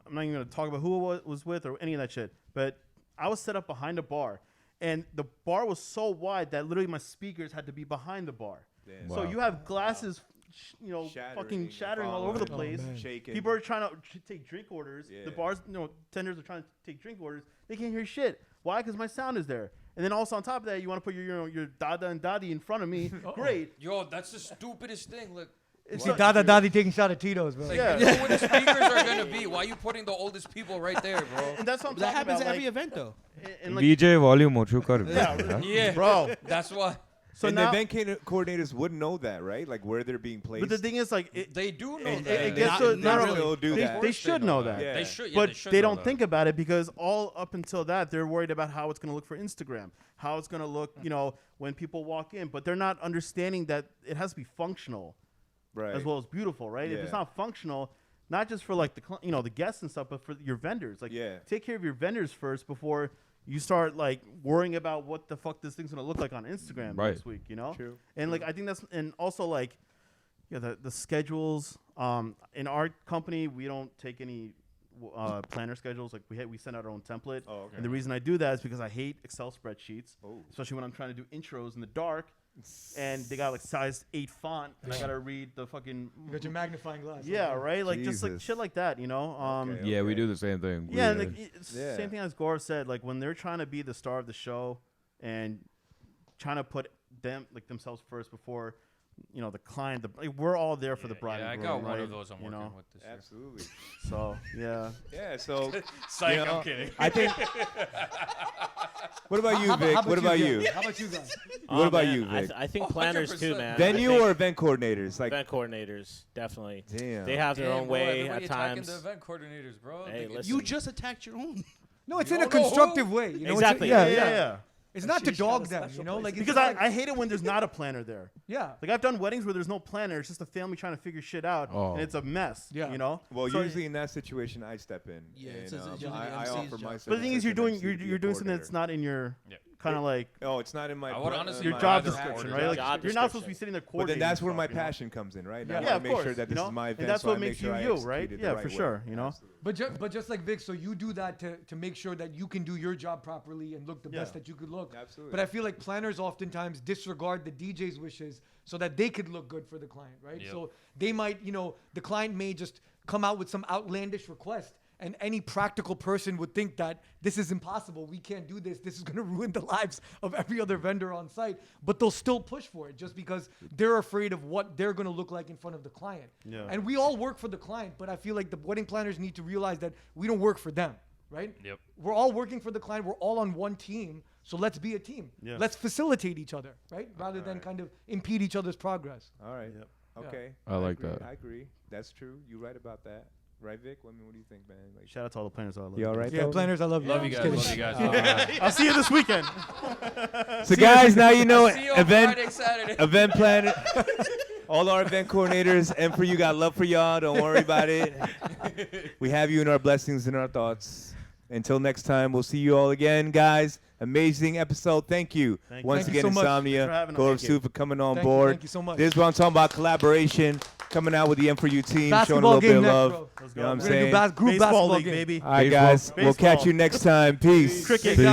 Speaker 5: I'm not even going to talk about who it was with or any of that shit. But I was set up behind a bar. And the bar was so wide that literally my speakers had to be behind the bar.
Speaker 1: Damn.
Speaker 5: So you have glasses,
Speaker 1: Shattering
Speaker 5: fucking
Speaker 1: and
Speaker 5: shattering all over the
Speaker 1: falling.
Speaker 5: place.
Speaker 4: man.
Speaker 1: Shaking.
Speaker 5: People are trying to take drink orders.
Speaker 1: Yeah.
Speaker 5: The bars, tenders are trying to take drink orders. They can't hear shit. Why? Because my sound is there. And then also on top of that, you want to put your dada and daddy in front of me. Great.
Speaker 2: Yo, that's the stupidest thing. Look,
Speaker 5: It's
Speaker 4: See,
Speaker 5: not-
Speaker 4: Dada Daddy taking shot at Tito's, bro.
Speaker 2: like,
Speaker 5: Yeah.
Speaker 2: you know where the speakers are gonna be. Why are you putting the oldest people right there, bro?
Speaker 5: and that's what I'm
Speaker 6: That
Speaker 5: talking
Speaker 6: happens
Speaker 5: about.
Speaker 6: at every
Speaker 5: like,
Speaker 6: event, though.
Speaker 5: and like,
Speaker 8: VJ volume ochu kar.
Speaker 2: Yeah,
Speaker 5: bro.
Speaker 2: That's why
Speaker 5: So
Speaker 1: and
Speaker 5: now,
Speaker 1: the event coordinators would know that, right? Like where they're being placed.
Speaker 5: but the thing is, like,
Speaker 2: they do know
Speaker 5: it
Speaker 2: that.
Speaker 5: gets to-
Speaker 1: they
Speaker 5: not
Speaker 1: still do
Speaker 5: they,
Speaker 1: that.
Speaker 5: they should know that.
Speaker 1: Yeah.
Speaker 2: They should. Yeah,
Speaker 5: But
Speaker 2: they, should
Speaker 5: they
Speaker 2: know
Speaker 5: don't
Speaker 2: that.
Speaker 5: think about it because all up until that, they're worried about how it's going to look for Instagram, how it's going to look, when people walk in. But they're not understanding that it has to be functional
Speaker 1: right.
Speaker 5: as well as beautiful, right? If it's
Speaker 1: Yeah.
Speaker 5: not functional, not just for like the guests and stuff, but for your vendors. Like,
Speaker 1: Yeah.
Speaker 5: take care of your vendors first before you start like worrying about what the fuck this thing's gonna look like on Instagram
Speaker 8: Right.
Speaker 5: next week.
Speaker 1: True.
Speaker 5: And like I think that's, and also like Yeah, the schedules. In our company, we don't take any planner schedules. Like we send out our own template.
Speaker 1: Oh, okay.
Speaker 5: And the reason I do that is because I hate Excel spreadsheets, especially when I'm trying to do intros in the dark. And they got like size 8 font, and I gotta read the fucking.
Speaker 4: You got your magnifying glass.
Speaker 5: Yeah, right. Like just like shit like that, you know.
Speaker 8: Yeah, we do the same thing.
Speaker 5: Yeah, like, same thing as Gaurav said. Like when they're trying to be the star of the show and trying to put themselves first before, you know, the client. We're all there for the bride.
Speaker 2: Yeah,
Speaker 5: and
Speaker 2: I
Speaker 5: groom,
Speaker 2: got one
Speaker 5: right?
Speaker 2: of those I'm working with this year.
Speaker 1: Absolutely.
Speaker 5: So yeah.
Speaker 1: Yeah. So.
Speaker 2: Psych,
Speaker 1: you know,
Speaker 2: I'm kidding.
Speaker 1: I think. What about you, Vic? What about you?
Speaker 4: How about you guys?
Speaker 7: Oh,
Speaker 1: What about
Speaker 7: man,
Speaker 1: you, Vic?
Speaker 7: I think planners too, man.
Speaker 1: Venue
Speaker 7: I think
Speaker 1: or event coordinators? Like
Speaker 7: event coordinators, definitely.
Speaker 1: Damn.
Speaker 7: They have their own way at times.
Speaker 2: The event coordinators, bro.
Speaker 7: Hey, listen.
Speaker 6: You just attacked your own.
Speaker 4: No, it's in a constructive way. You know,
Speaker 7: Exactly.
Speaker 5: Yeah.
Speaker 4: It's not to
Speaker 3: Ashish
Speaker 4: dog
Speaker 3: got a
Speaker 4: them,
Speaker 3: special
Speaker 4: you know,
Speaker 3: place.
Speaker 4: like it's
Speaker 5: Because
Speaker 4: just like,
Speaker 5: I hate it when there's not a planner there.
Speaker 4: yeah.
Speaker 5: Like I've done weddings where there's no planner. It's just a family trying to figure shit out,
Speaker 8: Oh.
Speaker 5: and it's a mess.
Speaker 4: Yeah.
Speaker 5: You know.
Speaker 1: Well,
Speaker 5: So-
Speaker 1: usually in that situation, I step in.
Speaker 6: Yeah,
Speaker 1: and,
Speaker 6: it's usually
Speaker 1: I
Speaker 6: MC's
Speaker 1: offer
Speaker 6: job.
Speaker 1: my.
Speaker 5: But the thing is, you're doing
Speaker 1: services as MC to be
Speaker 5: you're
Speaker 1: a
Speaker 5: doing something that's
Speaker 1: coordinator.
Speaker 5: not in your
Speaker 2: Yeah.
Speaker 5: kind of like
Speaker 1: Oh, it's not in my.
Speaker 2: I would honestly
Speaker 5: your
Speaker 1: my
Speaker 5: job
Speaker 1: other
Speaker 5: description,
Speaker 1: order.
Speaker 5: right? Like
Speaker 7: Job
Speaker 5: you're not supposed to be
Speaker 7: description.
Speaker 5: sitting there
Speaker 1: But
Speaker 5: coordinating.
Speaker 1: then that's where
Speaker 5: stuff,
Speaker 1: my
Speaker 5: you know?
Speaker 1: passion comes in, right?
Speaker 4: Yeah.
Speaker 1: I
Speaker 5: Yeah,
Speaker 1: wanna
Speaker 5: of
Speaker 1: make
Speaker 5: course.
Speaker 1: sure that
Speaker 5: you
Speaker 1: this
Speaker 5: know?
Speaker 1: is my event.
Speaker 5: And that's
Speaker 1: so
Speaker 5: what
Speaker 1: I make
Speaker 5: makes
Speaker 1: sure I
Speaker 5: you,
Speaker 1: execute
Speaker 5: right?
Speaker 1: it the
Speaker 5: Yeah,
Speaker 1: right
Speaker 5: for
Speaker 1: way.
Speaker 5: sure. You know.
Speaker 1: Absolutely.
Speaker 4: But just like Vic, so you do that to make sure that you can do your job properly and look the best that you could look.
Speaker 1: Absolutely.
Speaker 4: But I feel like planners oftentimes disregard the DJ's wishes so that they could look good for the client, right?
Speaker 2: Yep.
Speaker 4: So they might, you know, the client may just come out with some outlandish request. And any practical person would think that this is impossible. We can't do this. This is going to ruin the lives of every other vendor on site. But they'll still push for it just because they're afraid of what they're going to look like in front of the client.
Speaker 5: Yeah.
Speaker 4: And we all work for the client, but I feel like the wedding planners need to realize that we don't work for them, right?
Speaker 2: Yep.
Speaker 4: We're all working for the client. We're all on one team. So let's be a team.
Speaker 5: Yeah.
Speaker 4: Let's facilitate each other, right? Rather than kind of impede each other's progress.
Speaker 1: All right.
Speaker 5: Yep.
Speaker 1: Okay.
Speaker 8: I like
Speaker 1: agree.
Speaker 8: that.
Speaker 1: I agree. That's true. You're right about that. Right, Vic? I mean, what do you think, man? Like,
Speaker 5: Shout out to all the planners. I love
Speaker 1: you all
Speaker 5: you.
Speaker 1: right?
Speaker 4: Yeah,
Speaker 1: though?
Speaker 4: planners, I love you.
Speaker 2: Love you
Speaker 4: Just
Speaker 2: guys.
Speaker 4: kidding.
Speaker 2: Love you guys.
Speaker 5: I'll see you this weekend.
Speaker 1: So, guys, now you know
Speaker 2: See you on
Speaker 1: event
Speaker 2: Friday, Saturday.
Speaker 1: event planner. All our event coordinators, and for you, got love for y'all. Don't worry about it. We have you in our blessings and our thoughts. Until next time, we'll see you all again, guys. Amazing episode. Thank you.
Speaker 5: Thank you.
Speaker 1: Once
Speaker 4: Thank you
Speaker 1: again,
Speaker 4: so much.
Speaker 1: Insomnia,
Speaker 5: Thanks for having us.
Speaker 1: Gaurav
Speaker 5: Thank you.
Speaker 1: Sue for coming on
Speaker 4: Thank you,
Speaker 1: board.
Speaker 4: thank you so much.
Speaker 1: This is what I'm talking about, collaboration. Coming out with the M4U team, showing a
Speaker 4: Basketball
Speaker 1: little bit
Speaker 4: game
Speaker 1: of
Speaker 4: next,
Speaker 1: love.
Speaker 4: bro.
Speaker 5: Let's
Speaker 1: You know what I'm
Speaker 4: We're gonna do
Speaker 1: saying?
Speaker 4: group
Speaker 5: Baseball
Speaker 4: basketball
Speaker 5: league,
Speaker 4: game.
Speaker 5: baby.
Speaker 1: All right, guys. We'll catch
Speaker 5: Baseball.
Speaker 1: you next time. Peace.
Speaker 5: Cricket.
Speaker 1: Peace.